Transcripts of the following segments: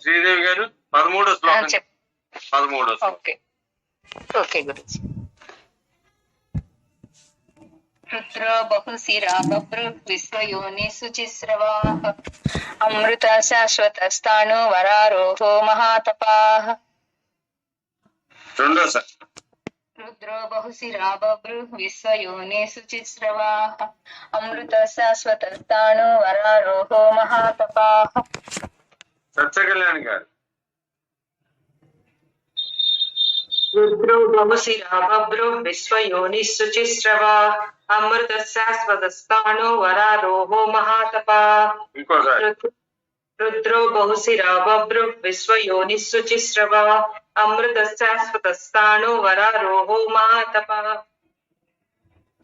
శ్రీదేవి గారు 13వ శ్లోకం. 13వ శ్లోకం. ఓకే గురుజీ. రుద్రో బహుశిరా బభ్రుః విశ్వయోనిషు చిస్రవాః అమృత శాశ్వత స్థాణు వరారోహో మహాతపాః. రెండోసారి. రుద్రో బహుశిరా బభ్రుః విశ్వయోనిషు చిస్రవాః అమృత శాశ్వత స్థాణు వరారోహో మహాతపాః. సత్యకళ్యాణి గారు. రుద్రో బహుశిరా బభ్రుః విశ్వయోనిషు చిస్రవాః అమృత శాశ్వత స్థాణు వరారోహో మహాతపాః. ఇంకోసారి. రుద్రో బహుశిరా బభ్రుః విశ్వయోనిషు చిస్రవాః అమృత శాశ్వత స్థాణు వరారోహో మహాతపాః.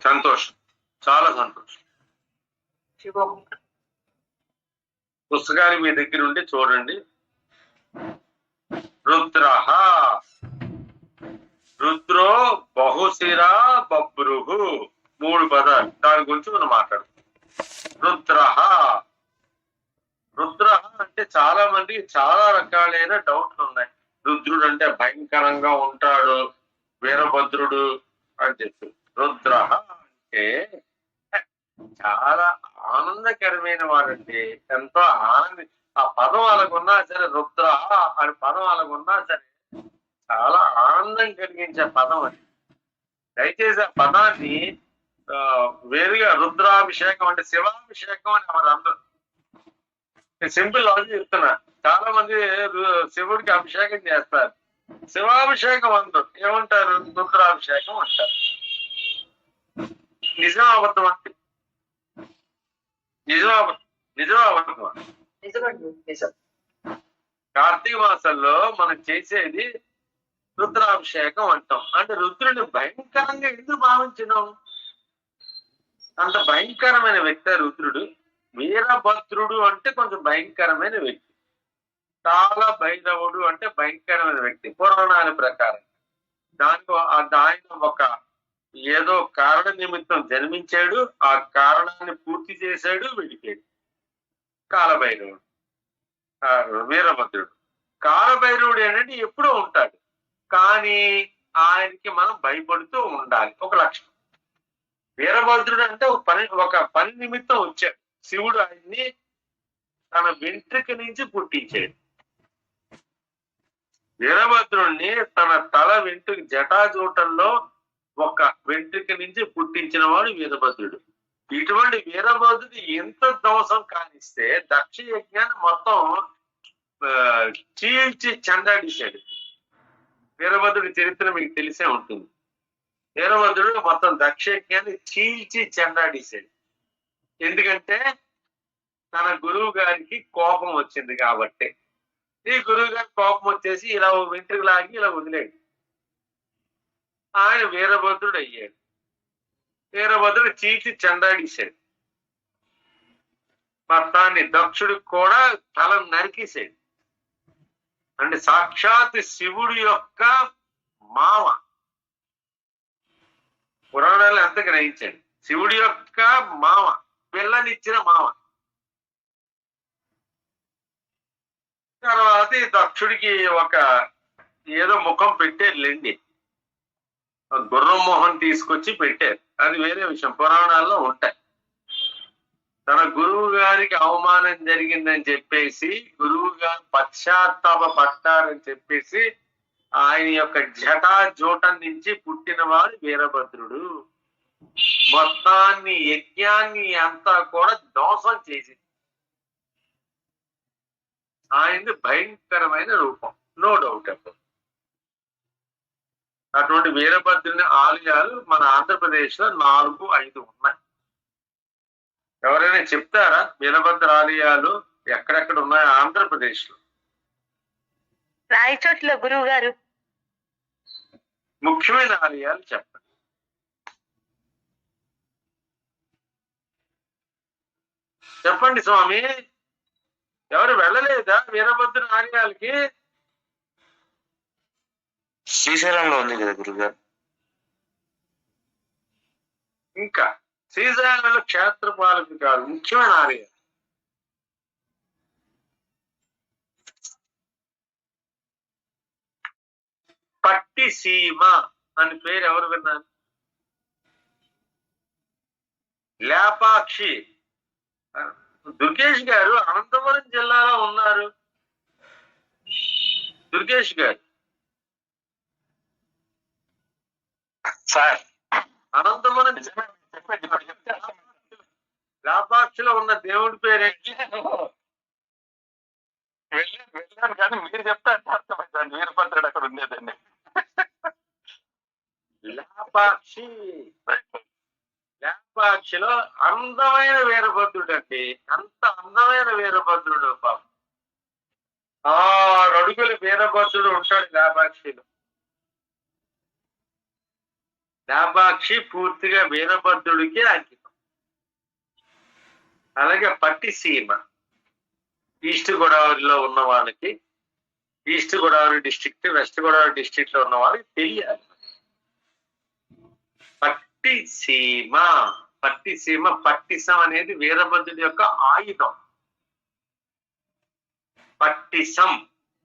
సంతోషం, చాలా సంతోషం. శుభం. పుస్తకాలు మీ దగ్గర ఉండి చూడండి. రుద్రః, రుద్రో బహుశిరా బభ్రుః, 3 పదాలు. దాని గురించి మనం మాట్లాడుతాం. రుద్రః. రుద్రః అంటే చాలా మంది చాలా రకాలైన డౌట్లు ఉన్నాయి. రుద్రుడు అంటే భయంకరంగా ఉంటాడు, వీరభద్రుడు అని చెప్పి. రుద్రః అంటే చాలా ఆనందకరమైన వాడండి. ఎంతో ఆ పదం అలాగున్నా సరే, రుద్రః అనే పదం అలాగున్నా సరే చాలా ఆనందం కలిగించే పదం అది. దయచేసి ఆ పదాన్ని వేరుగా రుద్రాభిషేకం అంటే శివాభిషేకం అని ఎవరు అందరు. సింపుల్ లాజిక్ చెప్తున్నా. చాలా మంది శివుడికి అభిషేకం చేస్తారు, శివాభిషేకం అందరు ఏమంటారు? రుద్రాభిషేకం అంటారు. నిజం అబద్ధమా? నిజం అబద్ధమా? నిజం. కార్తీక మాసంలో మనం చేసేది రుద్రాభిషేకం అంటాం. అంటే రుద్రుని భయంకరంగా ఎందుకు భావించినాం? అంత భయంకరమైన వ్యక్తి రుద్రుడు. వీరభద్రుడు అంటే కొంచెం భయంకరమైన వ్యక్తి. చాలా భైరవుడు అంటే భయంకరమైన వ్యక్తి పురాణాల ప్రకారం. ఆయన ఒక ఏదో కారణ నిమిత్తం జన్మించాడు, ఆ కారణాన్ని పూర్తి చేశాడు, వెళ్ళిపోయాడు. కాలభైరవుడు, వీరభద్రుడు. కాలభైరవుడు ఏంటంటే ఎప్పుడూ ఉంటాడు, కానీ ఆయనకి మనం భయపడుతూ ఉండాలి. ఒక లక్షణం. వీరభద్రుడు అంటే ఒక పని నిమిత్తం వచ్చాడు. శివుడు ఆయన్ని తన వెంట్రుక నుంచి పుట్టించాడు. వీరభద్రుణ్ణి తన తల వెంట్రుక జటాజూటంలో ఒక వెంట్రుక నుంచి పుట్టించిన వాడు వీరభద్రుడు. ఇటువంటి వీరభద్రుడు ఎంత ధ్వంసం కానిస్తే దక్ష యజ్ఞాన్ని మొత్తం చీల్చి చెండాడిశాడు. వీరభద్రుడి చరిత్ర మీకు తెలిసే ఉంటుంది. వీరభద్రుడు మొత్తం దక్ష యజ్ఞాన్ని చీల్చి చెండాడిశాడు. ఎందుకంటే తన గురువు గారికి కోపం వచ్చింది కాబట్టి. ఈ గురువు గారి కోపం వచ్చేసి ఇలా వెంట్రుకు లాగి ఇలా వదిలేడు. ఆయన వీరభద్రుడు అయ్యాడు. వీరభద్రుడు చీల్చి చెండాడిశాడు. మొత్తాన్ని దక్షుడికి కూడా తల నరికేశాడు. అంటే సాక్షాత్ శివుడి యొక్క మామ. పురాణాలు ఎంత గ్రహించండి. శివుడి యొక్క మామ, పిల్లనిచ్చిన మామ. తర్వాత ఈ దక్షుడికి ఒక ఏదో ముఖం పెట్టారు లేండి, గుర్రం మోహన్ తీసుకొచ్చి పెట్టారు. అది వేరే విషయం, పురాణాల్లో ఉంటాయి. తన గురువు గారికి అవమానం జరిగిందని చెప్పేసి గురువు గారు పశ్చాత్తాప పట్టారని చెప్పేసి ఆయన యొక్క జటాజూటం నుంచి పుట్టినవాడు వీరభద్రుడు. మొత్తాన్ని యజ్ఞాన్ని అంతా కూడా ధ్వంసం చేసింది. ఆయనది భయంకరమైన రూపం, నో డౌట్ అప్పుడు. అటువంటి వీరభద్రుని ఆలయాలు మన ఆంధ్రప్రదేశ్ లో 4-5 ఉన్నాయి. ఎవరైనా చెప్తారా వీరభద్ర ఆలయాలు ఎక్కడెక్కడ ఉన్నాయో ఆంధ్రప్రదేశ్ లో? రాయచోటిలో గురువు గారు. ముఖ్యమైన ఆలయాలు చెప్పండి. చెప్పండి స్వామి. ఎవరు వెళ్ళలేదా వీరభద్ర ఆలయాలకి? శ్రీశైలంలో ఉంది కదా గురుగారు. ఇంకా శ్రీశైలంలో క్షేత్రపాలకులు కాదు, ముఖ్యమైన ఆలయం. పట్టిసీమ అని పేరు ఎవరు విన్నారు? లేపాక్షి. దుర్గేష్ గారు అనంతపురం జిల్లాలో ఉన్నారు. దుర్గేష్ గారు సార్ అనంతపురం లేపాక్షిలో ఉన్న దేవుడి పేరేంటి? వెళ్ళాను కానీ మీరు చెప్తే అర్థమైందండి. వీరభద్రుడు అక్కడ ఉండేదండి. లేపాక్షి. లేపాక్షిలో అందమైన వీరభద్రుడు అండి. అంత అందమైన వీరభద్రుడు పాపం. 6 అడుగుల వీరభద్రుడు ఉంటాడు లేపాక్షిలో. లేపాక్షి పూర్తిగా వీరభద్రుడికి అంకితం. అలాగే పట్టిసీమ ఈస్ట్ గోదావరిలో ఉన్న వాళ్ళకి, east Godavari district, west Godavari district లో ఉన్న వాళ్ళకి తెలియాలి. పట్టిసీమ, పట్టిసీమ, పట్టిసం అనేది వీరభద్రుడి యొక్క ఆయుధం. పట్టిసం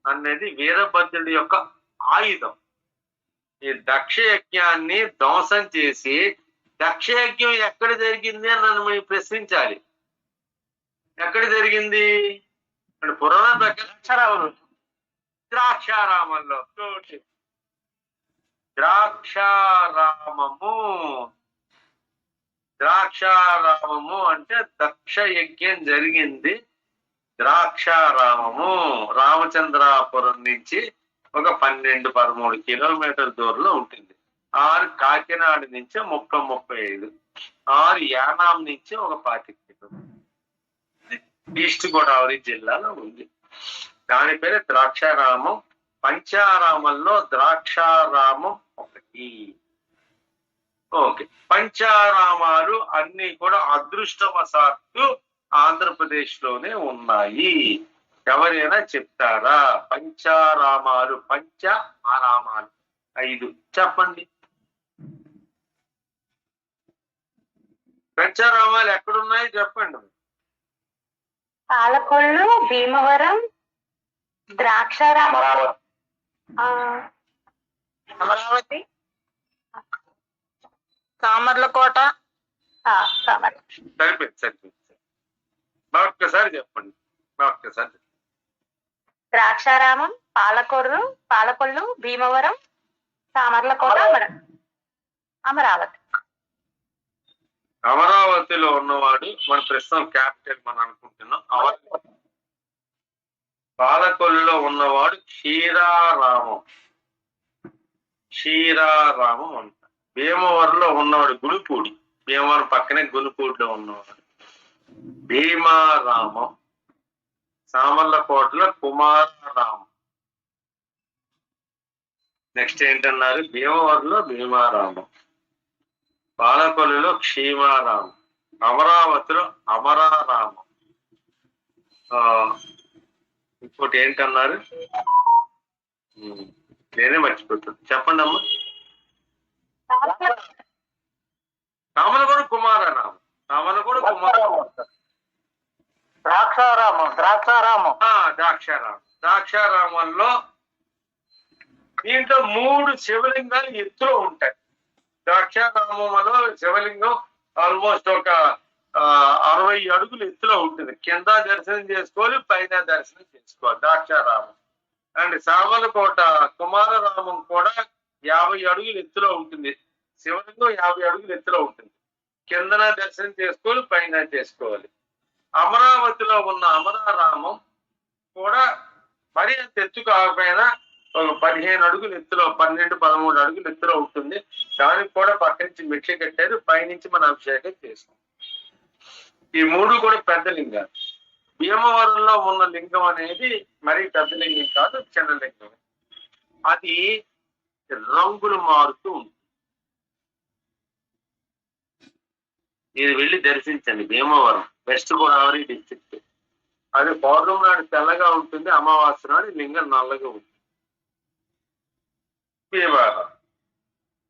అనేది వీరభద్రుడి యొక్క ఆయుధం. ఈ దక్షయజ్ఞాన్ని ధ్వంసం చేసి, దక్షయజ్ఞం ఎక్కడ జరిగింది అని నన్ను మీరు ప్రశ్నించాలి. ఎక్కడ జరిగింది? పురాణ ప్రకారం ద్రాక్షారామంలో. ద్రాక్షారామము, ద్రాక్షారామము అంటే దక్ష యజ్ఞం జరిగింది ద్రాక్షారామము. రామచంద్రాపురం నుంచి ఒక 12-13 కిలోమీటర్ల దూరంలో ఉంటుంది. 6 కాకినాడ నుంచి 30-35, 6 యానాం నుంచి ఒక 25 కిలోమీటర్లు ఈస్ట్ గోదావరి జిల్లాలో ఉంది. దాని పేరు ద్రాక్షారామం. పంచారామంలో ద్రాక్షారామం ఒకటి. ఓకే, పంచారామాలు అన్ని కూడా అదృష్టవశాత్తు ఆంధ్రప్రదేశ్ లోనే ఉన్నాయి. ఎవరైనా చెప్తారా? పంచారామాలు, పంచ ఆరామాలు 5 చెప్పండి. పంచారామాలు ఎక్కడున్నాయి చెప్పండి. పాలకొల్లు, భీమవరం, ద్రాక్షారామం, అమరావతి, సామర్లకోట. సరిపోయింది, సరిపోయింది. ఒక్కసారి చెప్పండి, ఒక్కసారి. ద్రాక్షారామం, పాలకొల్లు, భీమవరం, సామర్లకోట, అమరావతి. అమరావతిలో ఉన్నవాడు మన ప్రస్తుతం క్యాపిటల్ మనం అనుకుంటున్నాం. పాలకొల్లులో ఉన్నవాడు క్షీరారామం, క్షీరారామం అంట. భీమవరంలో ఉన్నవాడు గునుపూడి, భీమవరం పక్కనే గునుపూడిలో ఉన్నవాడు భీమారామం. సామర్లకోటలో కుమారరామం. నెక్స్ట్ ఏంటన్నారు? భీమవరంలో భీమారామం, పాలకొల్లులో క్షీమారామం, అమరావతిలో అమరారామం. ఇంకోటి ఏంటన్నారు? నేనే మర్చిపోతాను, చెప్పండి అమ్మా. రామలగూడ కుమారరామం, రామలగూడ కుమారరామం. ద్రాక్షారామం, ద్రాక్షారామం, ద్రాక్షారామం. ద్రాక్షారామంలో దీంట్లో 3 శివలింగాలు ఎత్తులో ఉంటాయి. ద్రాక్షారామంలో శివలింగం ఆల్మోస్ట్ ఒక 60 అడుగులు ఎత్తులో ఉంటుంది. కింద దర్శనం చేసుకోవాలి, పైన దర్శనం చేసుకోవాలి ద్రాక్షారామం. అండ్ సామర్లకోట కుమారరామం కూడా 50 అడుగులు ఎత్తులో ఉంటుంది. శివలింగం 50 అడుగులు ఎత్తులో ఉంటుంది. కిందన దర్శనం చేసుకోవాలి, పైన చేసుకోవాలి. అమరావతిలో ఉన్న అమరారామం కూడా మరి అంత ఎత్తు కాకపోయినా ఒక 15 అడుగులు ఎత్తులో, 12-13 అడుగులు ఎత్తులో ఉంటుంది. దానికి కూడా పక్క నుంచి మెట్లు కట్టారు, పైనుంచి మన అభిషేకం చేస్తాం. ఈ 3 కూడా పెద్ద లింగాలు. భీమవరంలో ఉన్న లింగం అనేది మరీ పెద్ద లింగం కాదు, చిన్న లింగం. అది రంగులు మారుతూ ఉంటుంది. మీరు వెళ్ళి దర్శించండి. Bhimavaram west Godavari district. అది పౌర్ణమి నాడు తెల్లగా ఉంటుంది, అమావాస్య నాడు లింగం నల్లగా ఉంటుంది. భీమవరం.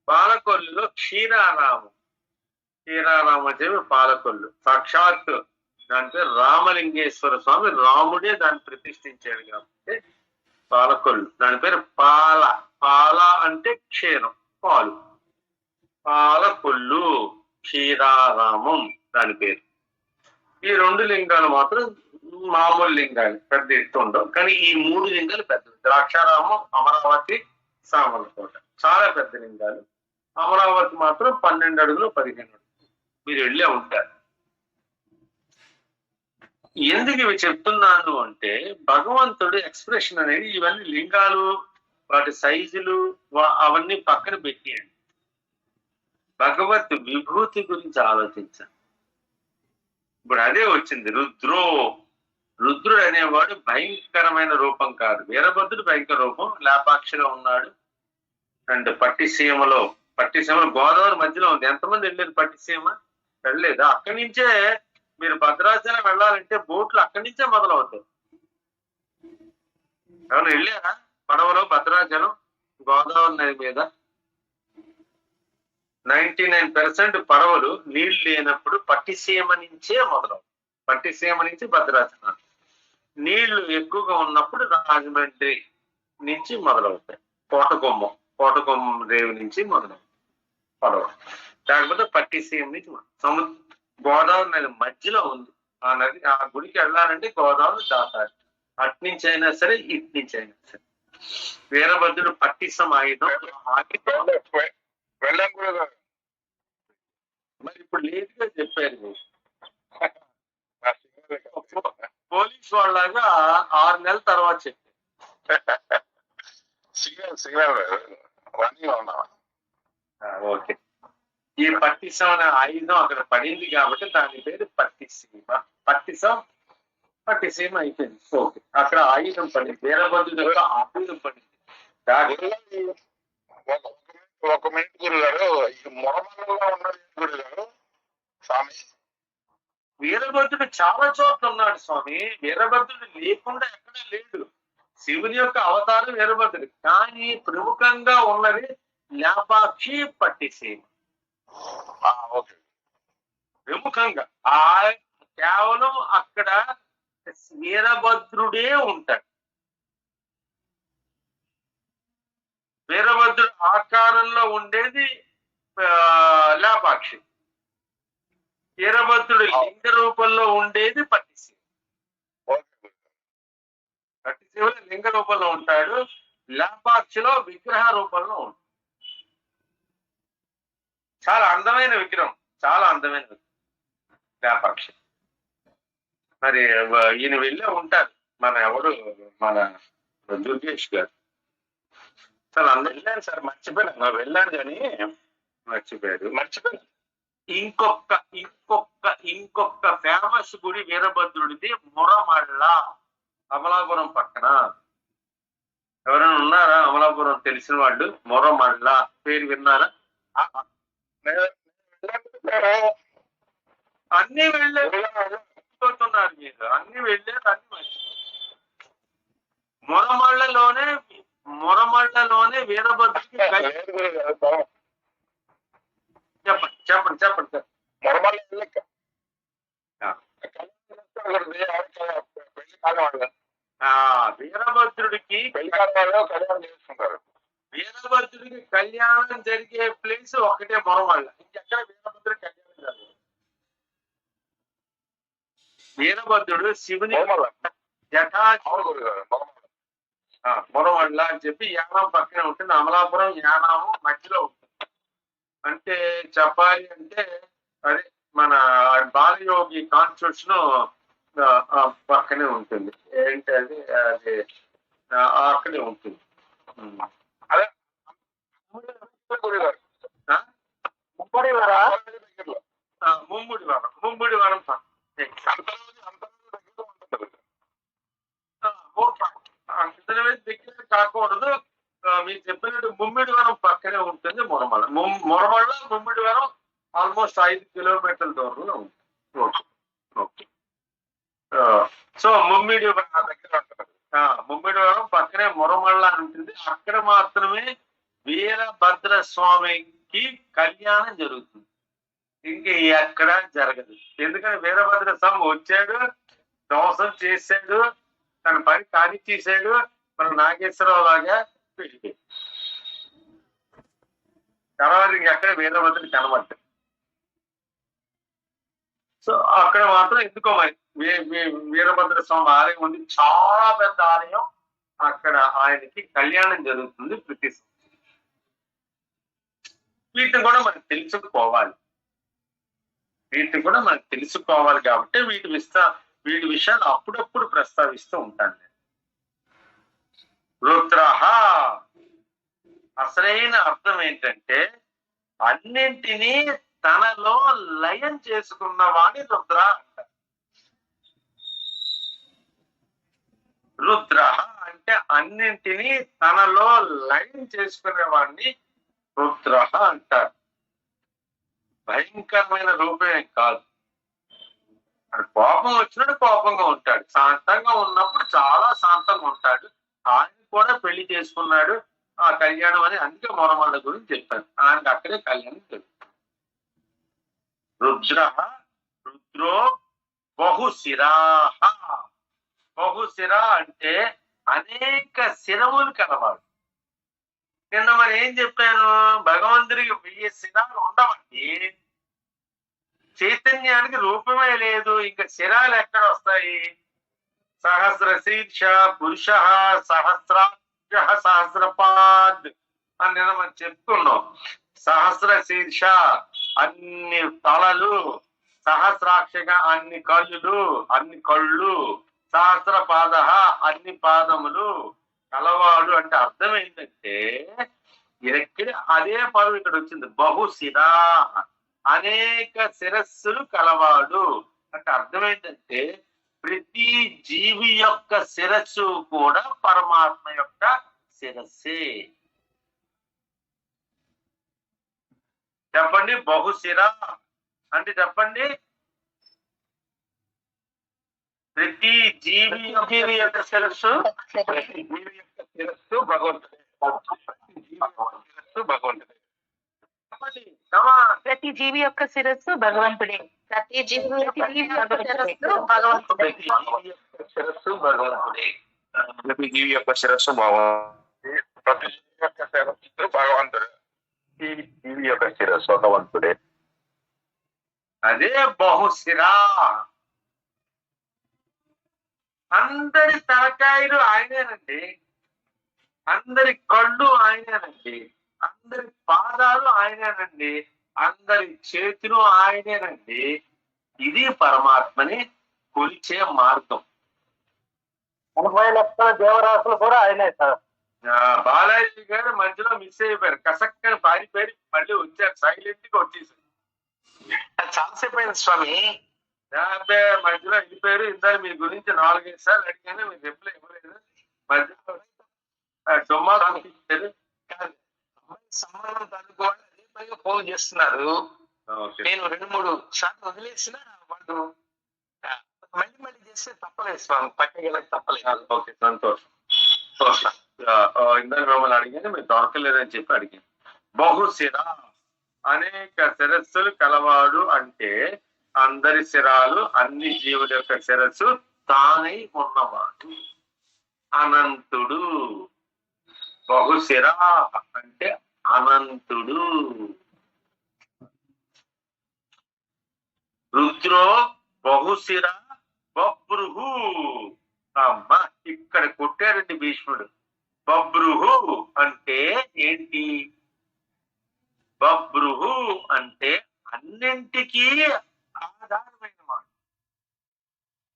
పాలకొల్లులో క్షీరారామం, క్షీరారామం చెప్పి పాలకొల్లు. సాక్షాత్ దాని పేరు రామలింగేశ్వర స్వామి, రాముడే దాన్ని ప్రతిష్ఠించాడు కాబట్టి పాలకొల్లు. దాని పేరు పాల అంటే క్షీరం, పాలు. పాలకొల్లు క్షీరారామం దాని పేరు. ఈ 2 లింగాలు మాత్రం మామూలు లింగాలు, పెద్ద ఎత్తు ఉండవు. కానీ ఈ 3 లింగాలు పెద్దవి. ద్రాక్షారామం, అమరావతి, సామర్లకోట చాలా పెద్ద లింగాలు. అమరావతి మాత్రం 12 అడుగులు 15 అడుగులు. మీరు వెళ్ళే ఉంటారు. ఎందుకు ఇవి చెప్తున్నాను అంటే భగవంతుడు ఎక్స్ప్రెషన్ అనేది, ఇవన్నీ లింగాలు, వాటి సైజులు అవన్నీ పక్కన పెట్టేయండి. భగవత్ విభూతి గురించి ఆలోచించాలి. ఇప్పుడు అదే వచ్చింది. రుద్రుడు అనేవాడు భయంకరమైన రూపం కాదు. వీరభద్రుడు భయంకర రూపం, లేపాక్షిలో ఉన్నాడు. అండ్ పట్టిసీమలో గోదావరి మధ్యలో ఉంది. ఎంతమంది వెళ్ళారు పట్టిసీమ? వెళ్ళలేదు. అక్కడి నుంచే మీరు భద్రాచలం వెళ్ళాలంటే బోట్లు అక్కడి నుంచే మొదలవుతాయి. ఎవరు వెళ్ళారా పడవలో భద్రాచలం గోదావరి నది మీద? 99% పడవలు నీళ్లు లేనప్పుడు పట్టిసీమ నుంచే మొదలవుతాయి. పట్టిసీమ నుంచి భద్రాచలం. నీళ్లు ఎక్కువగా ఉన్నప్పుడు రాజమండ్రి నుంచి మొదలవుతాయి. కోటకొమ్మ రేవు నుంచి మొదలవుతాయి పడవ. లేకపోతే పట్టిసీమ నుంచి గోదావరి నది మధ్యలో ఉంది ఆ నది. ఆ గుడికి వెళ్ళాలంటే గోదావరి దాటాలి. అట్నుంచి అయినా సరే, ఇటు నుంచి అయినా సరే. వీరభద్రుడు పట్టిసం ఆయుధం వెళ్ళాం కూడా. మరి ఇప్పుడు లేట్గా చెప్పారు. పోలీస్ వాళ్ళగా 6 నెలల తర్వాత చెప్పారు. సిగ్నల్ రన్నింగ్ ఉన్నా. ఓకే. ఈ పట్టిసం అనే ఆయుధం అక్కడ పడింది కాబట్టి దాని పేరు పట్టిసీమ. పట్టిసీమ అయిపోయింది. ఓకే. అక్కడ ఆయుధం పడింది. వీరభద్రుడు యొక్క ఆయుధం పడింది. ఒక మినిట్ గురుగారు, ఈ మొరమల్లో ఉన్నది గురుగారు స్వామి. వీరభద్రుడు చాలా చోట్ల ఉన్నాడు స్వామి. వీరభద్రుడు లేకుండా ఎక్కడా లేడు. శివుని యొక్క అవతారం వీరభద్రుడు. కానీ ప్రముఖంగా ఉన్నది లేపాక్షి, పట్టిసీమ. ప్రముఖంగా కేవలం అక్కడ వీరభద్రుడే ఉంటాడు. వీరభద్రుడు ఆకారంలో ఉండేది లేపాక్షి. వీరభద్రుడు లింగ రూపంలో ఉండేది పట్టిసీమ. పట్టిసీమలో లింగ రూపంలో ఉంటాడు, లేపాక్షిలో విగ్రహ రూపంలో ఉంటాడు. చాలా అందమైన విగ్రహం, చాలా అందమైన విగ్రహం లేపాక్షి. మరి ఈయన వెళ్ళే ఉంటారు. మన దుర్గేష్ గారు చాలా అందం. వెళ్ళాను సార్, మర్చిపోయాను. వెళ్ళాను కానీ మర్చిపోయాను. ఇంకొక ఫేమస్ గుడి వీరభద్రుడిది మురమళ్ళ, అమలాపురం పక్కన. ఎవరైనా ఉన్నారా అమలాపురం తెలిసిన వాళ్ళు? మురమళ్ళ పేరు విన్నారా? అన్ని వెళ్ళేపోతున్నారు మీరు. అన్ని వెళ్ళారు, అన్ని మురమళ్ళలోనే వీరభద్రుడికి చెప్పండి. వీరభద్రుడికి కళ్యాణం జరిగే ప్లేస్ ఒకటే మురమళ్ళ. ఇంకెక్కడ వీరభద్రుడి కళ్యాణం జరగదు. వీరభద్రుడు శివుని మురమళ్ళ అని చెప్పి యానం పక్కనే ఉంటుంది. అమలాపురం యానాము మధ్యలో ఉంటుంది. అంటే చెప్పాలి అంటే అదే మన బాలయోగి కాన్స్టిట్యూషన్ పక్కనే ఉంటుంది. ఏంటి అది అక్కడే ఉంటుంది. అదే ముమ్మిడివరం దగ్గర కాకూడదు. మీరు చెప్పినట్టు ముమ్మిడివరం పక్కనే ఉంటుంది మురమళ్ళ. ముమ్మిడివరం ఆల్మోస్ట్ 5 కిలోమీటర్ల దూరంలో ఉంటుంది. సో ముమ్మిడివరం దగ్గర ఉంటుంది. ముమ్మిడివరం పక్కనే మురమళ్ళ ఉంటుంది. అక్కడ మాత్రమే వీరభద్ర స్వామికి కళ్యాణం జరుగుతుంది. ఇంక ఎక్కడ జరగదు. ఎందుకంటే వీరభద్ర స్వామి వచ్చాడు, దోషం చేశాడు, తన పని కానిచ్చేసాడు. మన నాగేశ్వరరావు లాగా వెళ్ళిపోయాడు. తర్వాత ఇంకెక్కడ వీరభద్రుడు కనబడ్డాడు. సో అక్కడ మాత్రం ఎందుకో మరి వీరభద్ర స్వామి ఆలయం ఉంది, చాలా పెద్ద ఆలయం. అక్కడ ఆయనకి కళ్యాణం జరుగుతుంది ప్రతి సంవత్సరం. వీటిని కూడా మనకు తెలుసుకోవాలి, కాబట్టి వీటి విషయాలు అప్పుడప్పుడు ప్రస్తావిస్తూ ఉంటాను నేను. రుద్రః అసలైన అర్థం ఏంటంటే అన్నింటినీ తనలో లయం చేసుకున్నవాణి రుద్ర అంటారు. రుద్ర అంటే అన్నింటినీ తనలో లయం చేసుకునేవాడిని రుద్ర అంటారు. భయంకరమైన రూపమే కాదు, కోపం వచ్చినప్పుడు కోపంగా ఉంటాడు, శాంతంగా ఉన్నప్పుడు చాలా శాంతంగా ఉంటాడు. ఆయన కూడా పెళ్లి చేసుకున్నాడు, ఆ కళ్యాణం అని అందుకే మొరమండ గురించి చెప్పాను. ఆయనకి అక్కడే కళ్యాణం జరుగుతుంది. రుద్రో బహుశిరాః. బహుశిర అంటే అనేక శిరములు కలవాడు. నిన్న మరి ఏం చెప్పాను, భగవంతుడికి 1000 శిరాలు ఉండవండి. చైతన్యానికి రూపమే లేదు, ఇంకా శిరాలు ఎక్కడ వస్తాయి? సహస్ర శీర్ష పురుష సహస్రాక్ష సహస్రపాద్ అని నిన్న మనం చెప్పుకున్నాం. సహస్ర శీర్ష అన్ని తలలు, సహస్రాక్షగా అన్ని కళ్ళు, సహస్రపాద అన్ని పాదములు కలవాడు. అంటే అర్థం ఏంటంటే ఇక్కడ అదే పదం ఇక్కడ వచ్చింది, బహుశిర అనేక శిరస్సులు కలవాడు. అంటే అర్థం ఏంటంటే ప్రతి జీవి యొక్క శిరస్సు కూడా పరమాత్మ యొక్క శిరస్సే. చెప్పండి, బహుశిర అంటే చెప్పండి. ప్రతి జీవి యొక్క శిరస్సు, భగవంతుడే. ప్రతి జీవి యొక్క శిరస్సు భగవంతుడే. ప్రతి జీవి యొక్క శిరస్సు భగవంతుడే. శిరస్సు భగవంతుడే. ప్రతి జీవి యొక్క శిరస్సు భగవంతుడే. ప్రతి జీవి యొక్క శిరస్సు భగవంతుడే. జీవి యొక్క శిరస్సు భగవంతుడే. అదే బహుశిరా. అందరి తలకాయలు ఆయనేనండి, అందరి కళ్ళు ఆయనేనండి, అందరి పాదాలు ఆయనేనండి, అందరి చేతులు ఆయనేనండి. ఇది పరమాత్మని కొలిచే మార్గం. 80 లక్షల దేవరాశులు కూడా ఆయనే సార్. బాలాజీ గారు మధ్యలో మిస్ అయిపోయారు, కసక్కని పారిపోయి మళ్ళీ వచ్చారు, సైలెంట్ గా వచ్చేసారు. చాలాసేపు అయింది స్వామి. మధ్యలో వెళ్ళిపోయారు. ఇందాక మీ గురించి 4-5 సార్లు అడిగాను, మీరు రిప్లై ఇవ్వలేదు. మధ్యలో సంబంధం కనుక్కోవాలి, అదే పైగా ఫోన్ చేస్తున్నారు. నేను 2-3 సార్లు వదిలేసిన వాళ్ళు మళ్ళీ చేస్తే తప్పలేదు స్వామి, పక్కగలకి తప్పలేదు. ఓకే, సంతోషం. ఇందాక మిమ్మల్ని అడిగాను, మీరు దొరకలేదని చెప్పి అడిగాను. బహుశిర అనేక శిరస్సులు కలవాడు అంటే అందరి శిరాలు, అన్ని జీవుల యొక్క శిరస్సు తానై ఉన్నవాడు, అనంతుడు. బహుశిర అంటే అనంతుడు. రుద్రో బహుశిర బభ్రుహు. అమ్మ ఇక్కడ కొట్టారండి భీష్ముడు. బభ్రుహు అంటే ఏంటి? బభ్రుహు అంటే అన్నింటికీ ఆధారమైన వాడు,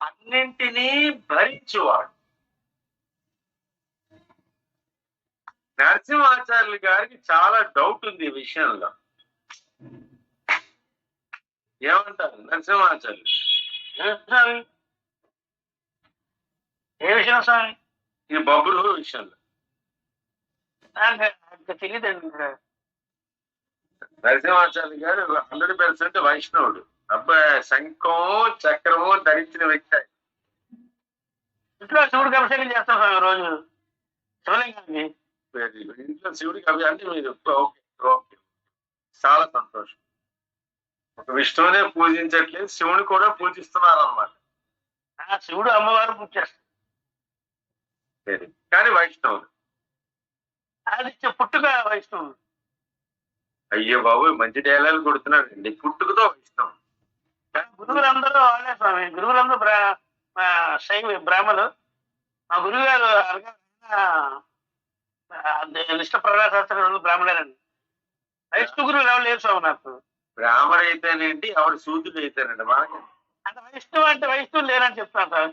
అన్నింటినీ భరించేవాడు. నరసింహాచార్యులు గారికి చాలా డౌట్ ఉంది ఈ విషయంలో. ఏమంటారు నరసింహాచార్యులు? ఏ విషయం స్వామి? ఈ బభ్రుహు విషయంలో తెలియదండి. నరసింహాచార్యులు గారు 100% వైష్ణవుడు. అబ్బాయి శంఖము చక్రము ధరించిన వ్యక్తి. ఇంట్లో శివుడికి అభిషేకం చేస్తాం స్వామి రోజు, శివలింగాన్ని. ఇంట్లో శివుడికి అవి అంటే మీరు ఓకే ఓకే, చాలా సంతోషం. ఒక విష్ణువునే పూజించట్లేదు, శివుని కూడా పూజిస్తున్నారు అన్నమాట. శివుడు అమ్మవారు పూజ చేస్తారు, కానీ వైష్ణవుడు. అది పుట్టుక వైష్ణవుడు. అయ్యో బాబు మంచి డైలాగ్ కొడుతున్నాడండి. పుట్టుకతో వైష్ణవం. గురువులందరూ వాళ్ళే స్వామి. గురువులందరూ శైవ బ్రాహ్మలు. మా గురువు గారు నిష్ట ప్రజాశాస్త్రం బ్రాహ్మణేనండి. వైష్ణు గురువులు ఎవరు లేరు స్వామి నాకు. బ్రాహ్మడు అయితేనేంటి, ఎవరు శూద్రుడు అయితేనండి మనకి. అంటే వైష్ణవు అంటే వైష్ణవులు లేరని చెప్తాను సార్.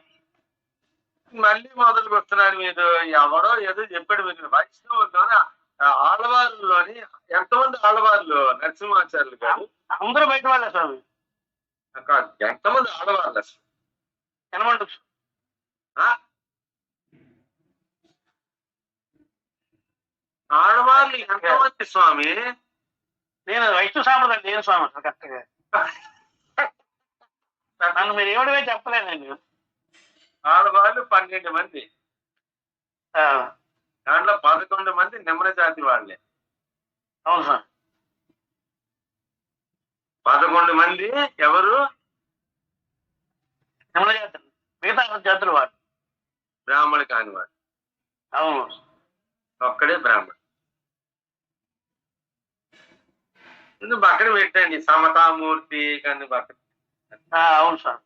మళ్ళీ మొదలుకు వస్తున్నారు మీరు. ఎవరో ఏదో చెప్పాడు మీరు. వైష్ణవుల్లోని ఆడవారిలోని ఎంతమంది ఆడవాళ్ళు నరసింహాచార్యులు గారు? అందరూ బయట వాళ్ళే స్వామి. కాదు, ఎంతమంది ఆడవాళ్ళు అసలు? ఎనమండు ఆడవాళ్ళు ఎంతమంది స్వామి? నేను వైష్ణు సాంప్రదాయం లేను స్వామి అసలు కరెక్ట్గా. నన్ను మీరు ఏమిటమే చెప్పలేనండి. ఆడవాళ్ళు 12 మంది. ఆ, దాంట్లో 11 మంది నిమ్న జాతి వాళ్ళే. అవును సార్. 11 మంది ఎవరు? నిమ్న జాతులు. మిగతా జాతులు వాడు. బ్రాహ్మణు కాని వాడు. అవును. ఒక్కడే బ్రాహ్మణుడు. నువ్వు పక్కన పెట్టండి సమతామూర్తి కానీ పక్కన. అవును సార్.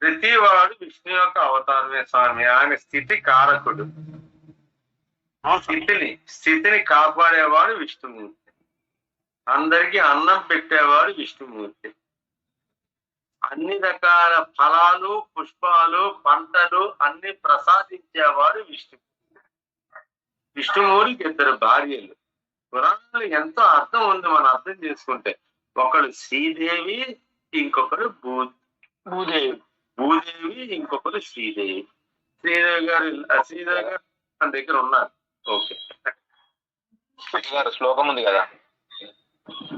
ప్రతి వాడు విష్ణు యొక్క అవతారమే స్వామి. ఆయన స్థితి కారకుడు. స్థితిని కాపాడేవాడు విష్ణుమూర్తి. అందరికీ అన్నం పెట్టేవాడు విష్ణుమూర్తి. అన్ని రకాల ఫలాలు, పుష్పాలు, పంటలు అన్ని ప్రసాదించేవాడు విష్ణు. విష్ణుమూర్తికి 2 భార్యలు. పురాణాలు ఎంతో అర్థం ఉంది మనం అర్థం చేసుకుంటే. ఒకడు శ్రీదేవి, ఇంకొకడు భూదేవి. భూదేవి, ఇంకొకరు శ్రీదేవి. శ్రీదేవి గారు మన దగ్గర ఉన్నారు. ఓకే, గారు శ్లోకం ఉంది కదా.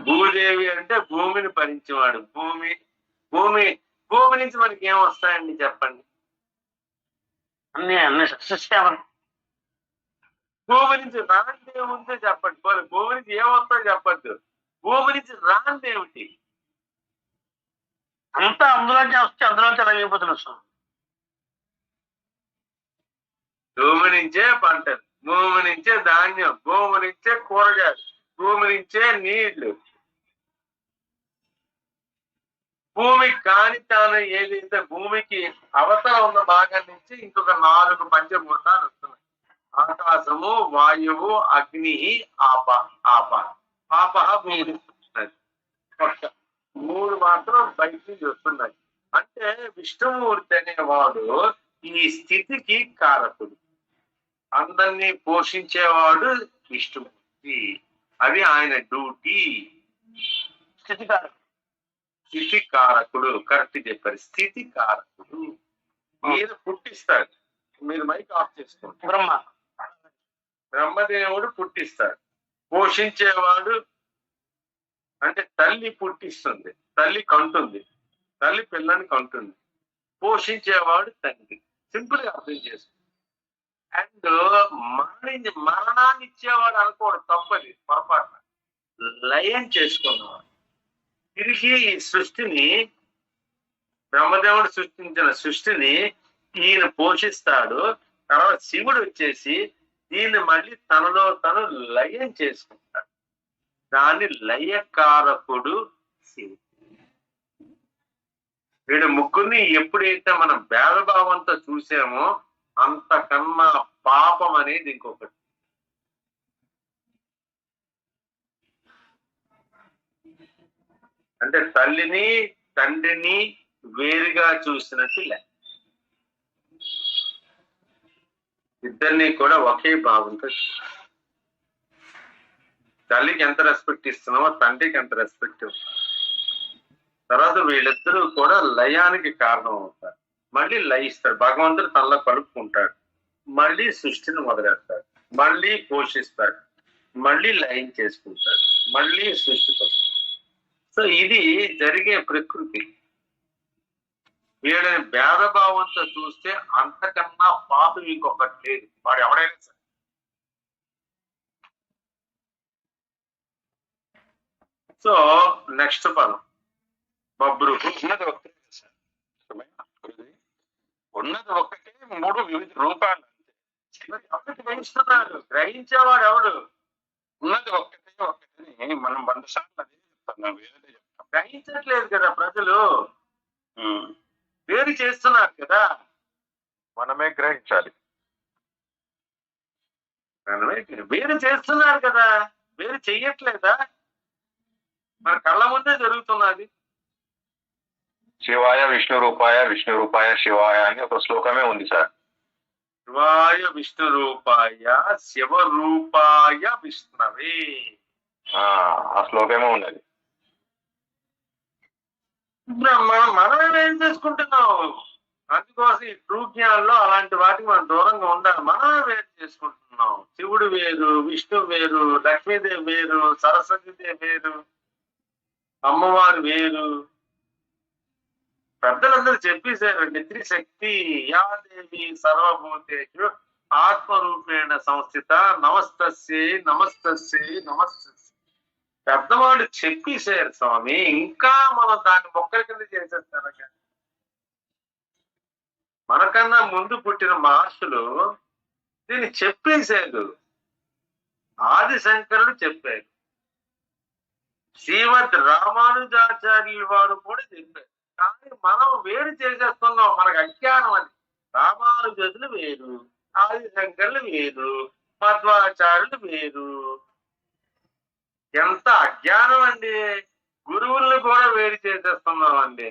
భూదేవి అంటే భూమిని భరించేవాడు. భూమి నుంచి మనకి ఏం వస్తాయండి చెప్పండి? అన్ని సస్యశ్యామం. భూమి నుంచి రాంది ఏముందో చెప్పండి. భూమి నుంచి ఏమొస్తుందో చెప్పద్దు. భూమి నుంచి రాంది ఏమిటి? అంతా అందులోంచి వస్తే అందులోంచి అలాగైపోతున్నాం సార్. భూమి నుంచే పంటలు, భూమి నుంచే ధాన్యం, భూమి నుంచే కూరగాయలు, భూమి నుంచే నీళ్లు. భూమి కాని తాను ఏదైతే భూమికి అవతల ఉన్న భాగం నుంచి ఇంకొక 4 పంచభూతాలు వస్తున్నాయి. ఆకాశము, వాయువు, అగ్ని, ఆపహ భూమి వస్తున్నది. 3 మాత్రం బయట నుంచి వస్తున్నాయి. అంటే విష్ణుమూర్తి అనేవాడు ఈ స్థితికి కారకుడు. అందరినీ పోషించేవాడు విష్ణుమూర్తి. అది ఆయన డ్యూటీ. స్థితి కారకుడు. కరెక్ట్ చెప్పారు. స్థితి కారకుడు. ఈయన పుట్టిస్తాడు. మీరు మైక్ ఆఫ్ చేసుకోండి. బ్రహ్మదేవుడు పుట్టిస్తాడు. పోషించేవాడు అంటే తల్లి పుట్టిస్తుంది, తల్లి కంటుంది, తల్లి పిల్లని కంటుంది. పోషించేవాడు తండ్రి. సింపుల్ గా అర్థం చేసుకో. అండ్ మరణాన్ని ఇచ్చేవాడు అనుకోడు, తప్పది, పొరపాటు. లయం చేసుకున్నవాడు. తిరిగి ఈ సృష్టిని, బ్రహ్మదేవుడు సృష్టించిన సృష్టిని ఈయన పోషిస్తాడు. తర్వాత శివుడు వచ్చేసి దీన్ని మళ్ళీ తనలో తను లయం చేసుకుంటాడు. దాన్ని లయకారకుడు శివుడు. వీడు ముగ్గురిని ఎప్పుడైతే మనం భేదభావంతో చూసామో అంతకన్నా పాపం అనేది ఇంకొకటి. అంటే తల్లిని తండ్రిని వేరుగా చూసినట్టు లెక్క. ఇద్దరిని కూడా ఒకే భావంతో, తల్లికి ఎంత రెస్పెక్ట్ ఇస్తున్నామో తండ్రికి ఎంత రెస్పెక్ట్ ఇస్తున్నాం. తర్వాత వీళ్ళిద్దరూ కూడా లయానికి కారణం అవుతారు. మళ్ళీ లయిస్తాడు. భగవంతుడు తనలో కలుపుకుంటాడు. మళ్ళీ సృష్టిని మొదలెడతాడు. మళ్ళీ పోషిస్తాడు. మళ్ళీ లయం చేసుకుంటాడు. మళ్ళీ సృష్టికి వస్తాడు. సో ఇది జరిగే ప్రకృతి. వీళ్ళని భేదభావంతో చూస్తే అంతకన్నా పాపం ఇంకొకటి లేదు. వాడు ఎవడైనా సరే. సో నెక్స్ట్ పదం బబ్రు. ఉన్నది ఒక్కటే 3 వివిధ రూపాలు అంతే. ఎవరికి గ్రహిస్తున్నారు? గ్రహించేవాడు ఎవడు? ఉన్నది ఒక్కటే మనం 100 సార్లు అదే చెప్తున్నాం, వేరే చెప్తాం. గ్రహించట్లేదు కదా ప్రజలు, ఉమ్. వేరు చేస్తున్నారు కదా. మనమే గ్రహించాలి. వేరు చేస్తున్నారు కదా, వేరు చెయ్యట్లేదా? మన కళ్ళ ముందే జరుగుతున్నది. శివాయ విష్ణు రూపాయ శివాయ అని ఒక శ్లోకమే ఉంది సార్. శివాయ విష్ణు రూపాయ శివ రూపాయ విష్ణవే. ఆ శ్లోకమే ఉన్నది. మనం ఏం చేసుకుంటున్నాం? అందుకోసం ఈ ట్రూ జ్ఞానంలో అలాంటి వాటికి మనం దూరంగా ఉండాలి. మనమే వేరు చేసుకుంటున్నాం. శివుడు వేరు, విష్ణు వేరు, లక్ష్మీదేవి వేరు, సరస్వతీదేవి వేరు, అమ్మవారు వేరు. పెద్దలందరూ చెప్పేశారండి, త్రిశక్తి యాదేవి సర్వభూతేషు ఆత్మరూపేణ సంస్థిత నమస్తస్యై నమస్తస్యై నమస్తస్యై. పెద్దవాళ్ళు చెప్పేశారు స్వామి, ఇంకా మనం దాన్ని మొక్కల కింద చేసేస్తారా? మనకన్నా ముందు పుట్టిన మహర్షులు దీన్ని చెప్పేశారు. ఆది శంకరుడు చెప్పారు, శ్రీమద్ రామానుజాచార్యుల వారు కూడా చెప్పారు. కానీ మనం వేరు చేసేస్తున్నాం, మనకు అజ్ఞానం. అది రామానుజులు వేరు, ఆది శంకరులు వేరు, మధ్వాచార్యులు వేరు. ఎంత అజ్ఞానం అండి! గురువుల్ని కూడా వేరు చేసేస్తున్నాం అండి.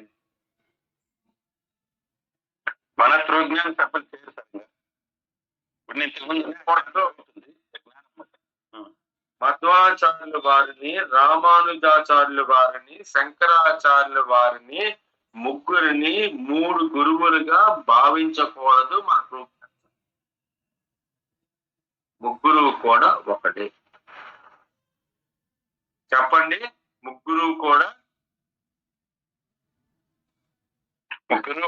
మన త్రుజ్ఞానం తప్పని చేస్తాను. మధ్వాచార్యుల వారిని, రామానుజాచార్యుల వారిని, శంకరాచార్యుల వారిని ముగ్గురిని 3 గురువులుగా భావించకూడదు. మనకు ముగ్గురు కూడా ఒకటే. చెప్పండి, ముగ్గురు కూడా ముగ్గురు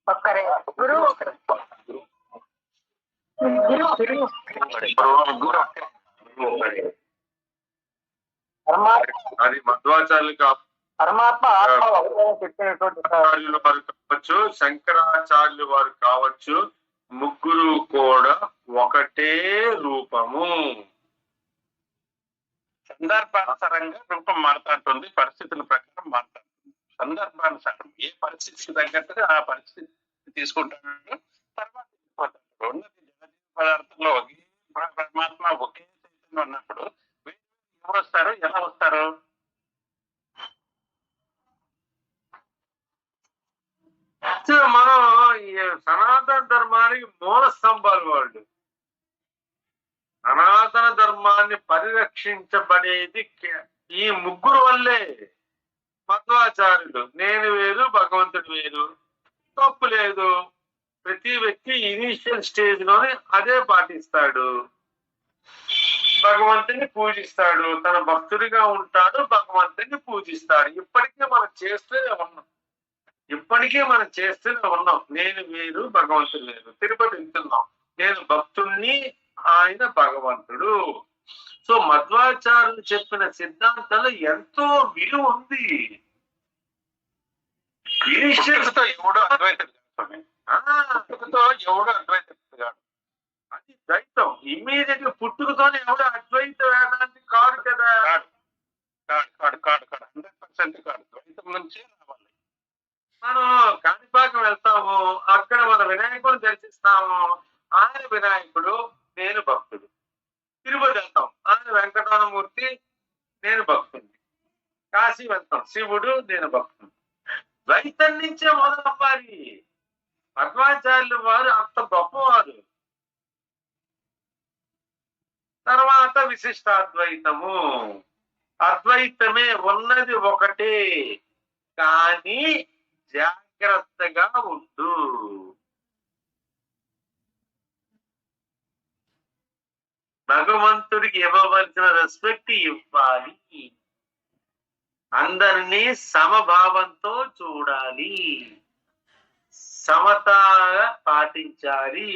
ఒక్కరే గురువు ఒక్కరే. అది మధ్వాచార్యులు పరమాత్మ ఆత్మ చెప్పినటువంటి ఆచార్యుల వారు కావచ్చు, శంకరాచార్యుల వారు కావచ్చు, ముగ్గురు కూడా ఒకటే రూపము. సందర్భానుసారంగా రూపం మారుతుంటుంది, పరిస్థితుల ప్రకారం మారుతుంటుంది. సందర్భానుసారం ఏ పరిస్థితికి తగ్గట్టుగా ఆ పరిస్థితి తీసుకుంటాడు. తర్వాత ఉన్నది జగజీవ పదార్థంలో ఒకే పరమాత్మ ఒకే చైతన్యం ఉన్నప్పుడు ఎవరు వస్తారు, ఎలా వస్తారు? మనం ఈ సనాతన ధర్మానికి మూల స్తంభాలు వాళ్ళు. సనాతన ధర్మాన్ని పరిరక్షించబడేది ఈ ముగ్గురు వల్లే. మధ్వాచార్యులు నేను వేరు, భగవంతుడు వేరు, తప్పు లేదు. ప్రతి వ్యక్తి ఇనీషియల్ స్టేజ్ లోనే అదే పాటిస్తాడు. భగవంతుని పూజిస్తాడు, తన భక్తుడిగా ఉంటాడు, భగవంతుని పూజిస్తాడు. ఇప్పటికే మనం చేస్తూనే ఉన్నాం. నేను వేరు, భగవంతుడు వేరు. తిరుపతి వెళ్తున్నాం, నేను భక్తుణ్ణి, ఆయన భగవంతుడు. సో మధ్వాచార్యులు చెప్పిన సిద్ధాంతంలో ఎంతో విలువ ఉంది. పుట్టుకతో ఎవడో అద్వైతుడు కాదు. అది ద్వైతం. ఇమ్మీడియట్ గా పుట్టుకతోనే ఎవడో అద్వైత వేదాంతి కాదు కదా. కాడు 100% కాడు. ద్వైతం నుంచే రావాలి. మనం కాణిపాకం వెళ్తాము, అక్కడ మన వినాయకుడు దర్శిస్తాము, ఆయన వినాయకుడు, నేను భక్తుడు. తిరుపతి వెళ్తాం, ఆయన వెంకటరమణమూర్తి, నేను భక్తుడు. కాశీ వెళ్తాం, శివుడు, నేను భక్తుడు. ద్వైతం నుంచే మొదలవ్వాలి. మధ్వాచార్యుల వారు అంత గొప్పవారు. తర్వాత విశిష్టాద్వైతము. అద్వైతమే, ఉన్నది ఒకటే, కానీ జాగ్రత్తగా ఉండు. భగవంతుడికి ఇవ్వవలసిన రెస్పెక్ట్ ఇవ్వాలి. అందరినీ సమభావంతో చూడాలి, సమతగా పాటించాలి.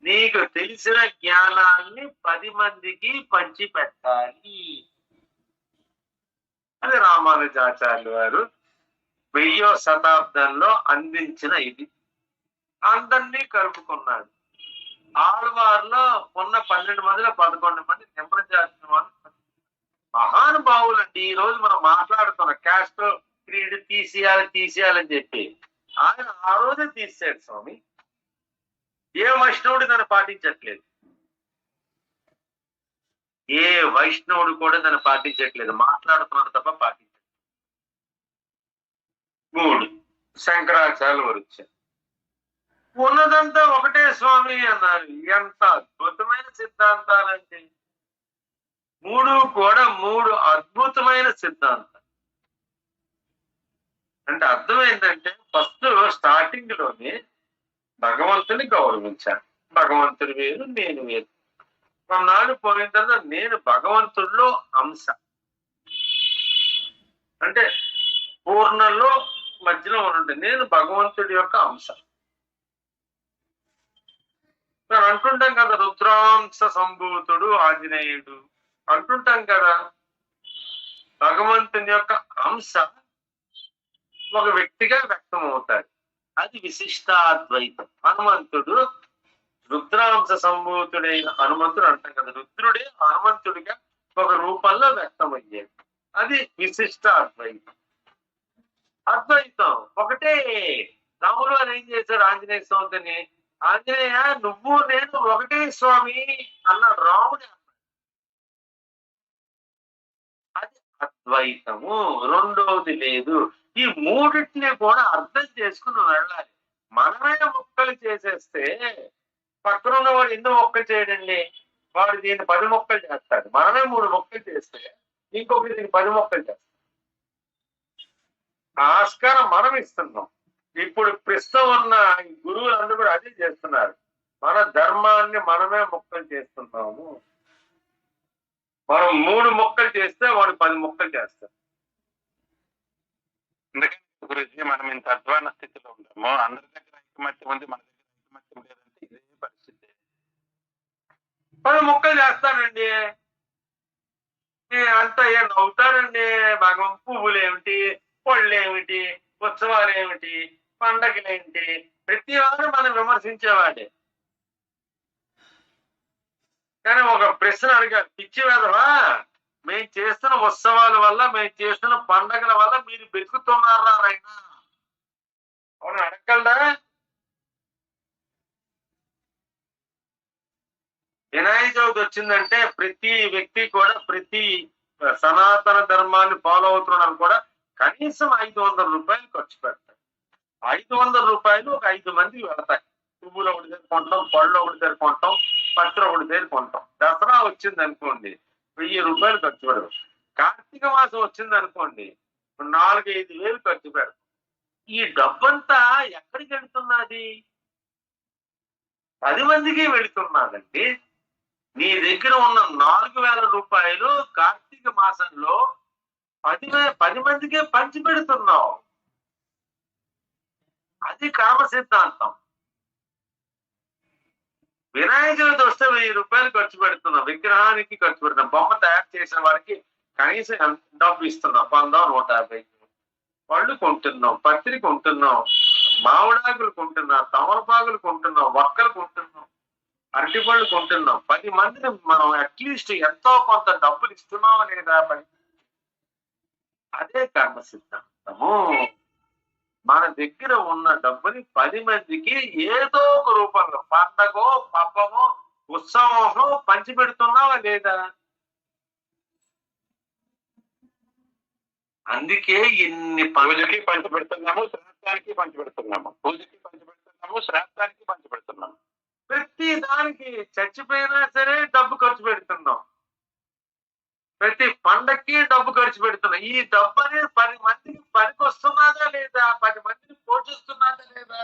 నీకు తెలిసిన జ్ఞానాన్ని 10 మందికి పంచి పెట్టాలి. అది రామానుజాచార్యులు వారు 1000వ శతాబ్దంలో అందించిన ఇది. అందరినీ కలుపుకున్నాడు. ఆళ్వార్లో ఉన్న 12 మందిలో 11 మంది నిమ్మల జాతి వాళ్ళు మహానుభావులండి. ఈ రోజు మనం మాట్లాడుతున్న క్యాస్ట్ క్రీడ్ తీసేయాలని చెప్పి ఆయన ఆ రోజే తీసాడు స్వామి. ఏ వైష్ణవుడు దాన్ని పాటించట్లేదు, ఏ వైష్ణవుడు కూడా దాన్ని పాటించట్లేదు, మాట్లాడుతున్నాడు తప్ప పాటించట్లేదు. 3 శంకరాచార్యులు వారు వచ్చారు, ఉన్నదంతా ఒకటే స్వామి అన్నారు. ఎంత అద్భుతమైన సిద్ధాంతాలంటే 3 కూడా 3 అద్భుతమైన సిద్ధాంతాలు. అంటే అర్థం ఏంటంటే ఫస్ట్ స్టార్టింగ్ లోనే భగవంతుని గౌరవించాను. భగవంతుడు వేరు, నేను వేరు. కొన్నాళ్ళు పోయిన తర్వాత నేను భగవంతుడిలో అంశ, అంటే పూర్ణంలో మధ్యలో ఉండే నేను భగవంతుడి యొక్క అంశ. మనం అంటుంటాం కదా రుద్రాంశ సంభూతుడు ఆంజనేయుడు అంటుంటాం కదా. భగవంతుని యొక్క అంశ ఒక వ్యక్తిగా వ్యక్తం అవుతాడు, అది విశిష్టాద్వైతం. హనుమంతుడు రుద్రాంశ సంభూతుడైన హనుమంతుడు అంటాం కదా, రుద్రుడే హనుమంతుడిగా ఒక రూపంలో వ్యక్తం అయ్యాడు, అది విశిష్ట అద్వైతం. అద్వైతం ఒకటే. రాములు అని ఏం చేశాడు ఆంజనేయ స్వామిని, ఆంజనేయ నువ్వు నేను ఒకటే స్వామి అన్నాడు రాముడు. అది అద్వైతము, రెండోది లేదు. ఈ మూడింటిని కూడా అర్థం చేసుకుని వెళ్ళాలి. మనమే మొక్కలు చేసేస్తే పక్కన ఉన్నవాడు ఎన్ని మొక్కలు చేయడండి, వాడు దీన్ని 10 మొక్కలు చేస్తాడు. మనమే 3 మొక్కలు చేస్తే ఇంకొకటి దీన్ని 10 మొక్కలు చేస్తాడు. ఆస్కారం మనం ఇస్తున్నాం. ఇప్పుడు ప్రస్తుతం ఉన్న గురువులందరూ కూడా అదే చేస్తున్నారు. మన ధర్మాన్ని మనమే మొక్కలు చేస్తున్నాము. మనం 3 మొక్కలు చేస్తే వాడు 10 మొక్కలు చేస్తాడు. ఎందుకంటే గురుజీ మనం ఇంత అధ్వాన స్థితిలో ఉంటాము, అందరి దగ్గర ఐకమత్యం ఉంది, మన దగ్గర ఐకమత్యం లేదంటే ఇదే పరిస్థితి. 10 మొక్కలు చేస్తానండి, అంతా ఏం నవ్వుతారండి. భగవం పువ్వులు ఏమిటి, పళ్ళు ఏమిటి, ఉత్సవాలు ఏమిటి, పండగలేంటి, ప్రతి వారు మనం విమర్శించేవాడే. కానీ ఒక ప్రశ్న అడిగారు, పిచ్చి వెధవా, మేము చేస్తున్న ఉత్సవాల వల్ల, మేము చేస్తున్న పండగల వల్ల మీరు బతుకుతున్నారా అయినా అవును అడగలడా? వినాయక చవితి వచ్చిందంటే ప్రతి వ్యక్తి కూడా, ప్రతి సనాతన ధర్మాన్ని ఫాలో అవుతున్నాను కూడా కనీసం 500 రూపాయలు ఖర్చు పెడతారు. 500 రూపాయలు ఒక 5 మందికి వెళతాయి. పువ్వులు ఒకటి దగ్గర కొంటాం, పళ్ళు ఒకటి దగ్గర కొంటాం, పత్రం ఒకటి దగ్గర కొంటాం. దసరా వచ్చింది అనుకోండి 1000 రూపాయలు ఖర్చు పెడతాం. కార్తీక మాసం వచ్చింది అనుకోండి 4-5 వేలు ఖర్చు పెడతాం. ఈ డబ్బంతా ఎక్కడికి వెళుతున్నది? 10 మందికి వెళుతున్నదండి. నీ దగ్గర ఉన్న 4000 రూపాయలు కార్తీక మాసంలో 10 మందికే పంచి పెడుతున్నావు. అది కర్మ సిద్ధాంతం. వినాయక చవితి వస్తే 1000 రూపాయలు ఖర్చు పెడుతున్నాం, విగ్రహానికి ఖర్చు పెడుతున్నాం. బొమ్మ తయారు చేసిన వారికి కనీసం డబ్బు ఇస్తున్నాం, 100-150. పళ్ళు కొంటున్నాం, పత్రి కొంటున్నాం, మామిడాకులు కొంటున్నాం, తమలపాకులు కొంటున్నాం, వక్కలు కొంటున్నాం, అరటిపళ్ళు కొంటున్నాం. 10 మందిని మనం అట్లీస్ట్ ఎంతో కొంత డబ్బులు ఇస్తున్నామా లేదా? అదే కర్మ సిద్ధాంతము. మన దగ్గర ఉన్న డబ్బుని 10 మందికి ఏదో ఒక రూపంలో, పండగో పబ్బమో ఉత్సవమో పంచి పెడుతున్నావా లేదా? అందుకే ఇన్ని పూజకి పంచి పెడుతున్నాము, శ్రాద్ధానికి పంచి పెడుతున్నాము, పూజకి పంచి పెడుతున్నాము, శ్రాద్ధానికి పంచి పెడుతున్నాము. ప్రతి దానికి చచ్చిపోయినా సరే డబ్బు ఖర్చు పెడుతున్నాం, ప్రతి పండక్కి డబ్బు ఖర్చు పెడుతున్నాం. ఈ డబ్బు అనేది 10 మందికి పనికి వస్తున్నదా లేదా? 10 మందిని పోషిస్తున్నదా లేదా?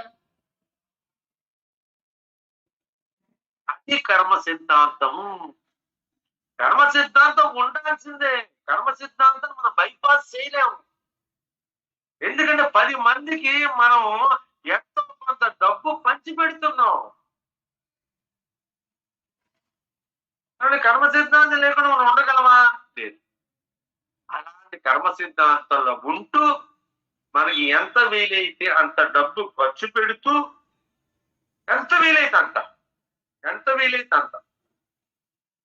అది కర్మ సిద్ధాంతము. కర్మ సిద్ధాంతం ఉండాల్సిందే. కర్మ సిద్ధాంతం మనం బైపాస్ చేయలేము. ఎందుకంటే 10 మందికి మనం ఎంతో కొంత డబ్బు పంచి పెడుతున్నాం. కర్మ సిద్ధాంతం లేకుండా మనం ఉండగలమా? లేదు. అలాంటి కర్మ సిద్ధాంతంలో ఉంటూ మనకి ఎంత వీలైతే అంత డబ్బు ఖర్చు పెడుతూ, ఎంత వీలైతే అంత ఎంత వీలైతే అంత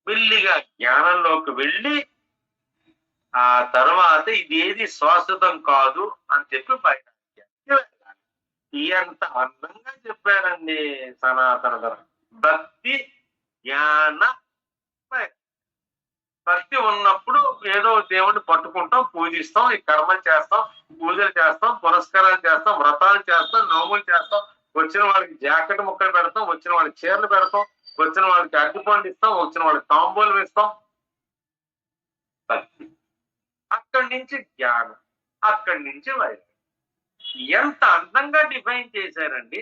మెల్లిగా జ్ఞానంలోకి వెళ్ళి ఆ తర్వాత ఇది ఏది శాశ్వతం కాదు అని చెప్పి బయట ఎంత అందంగా చెప్పారండి సనాతన ధర్మం. భక్తి జ్ఞాన వైరాగ్యం. భక్తి ఉన్నప్పుడు ఏదో దేవుడిని పట్టుకుంటాం, పూజిస్తాం, ఈ కర్మలు చేస్తాం, పూజలు చేస్తాం, పురస్కారాలు చేస్తాం, వ్రతాలు చేస్తాం, నోములు చేస్తాం, వచ్చిన వాళ్ళకి జాకెట్ ముక్కలు పెడతాం, వచ్చిన వాళ్ళకి చీరలు పెడతాం, వచ్చిన వాళ్ళకి అగ్గిపండు ఇస్తాం, వచ్చిన వాళ్ళకి తాంబూలం ఇస్తాం. భక్తి. అక్కడి నుంచి జ్ఞానం, అక్కడి నుంచి వైరాగ్యం. ఎంత అందంగా డిఫైన్ చేశారండి.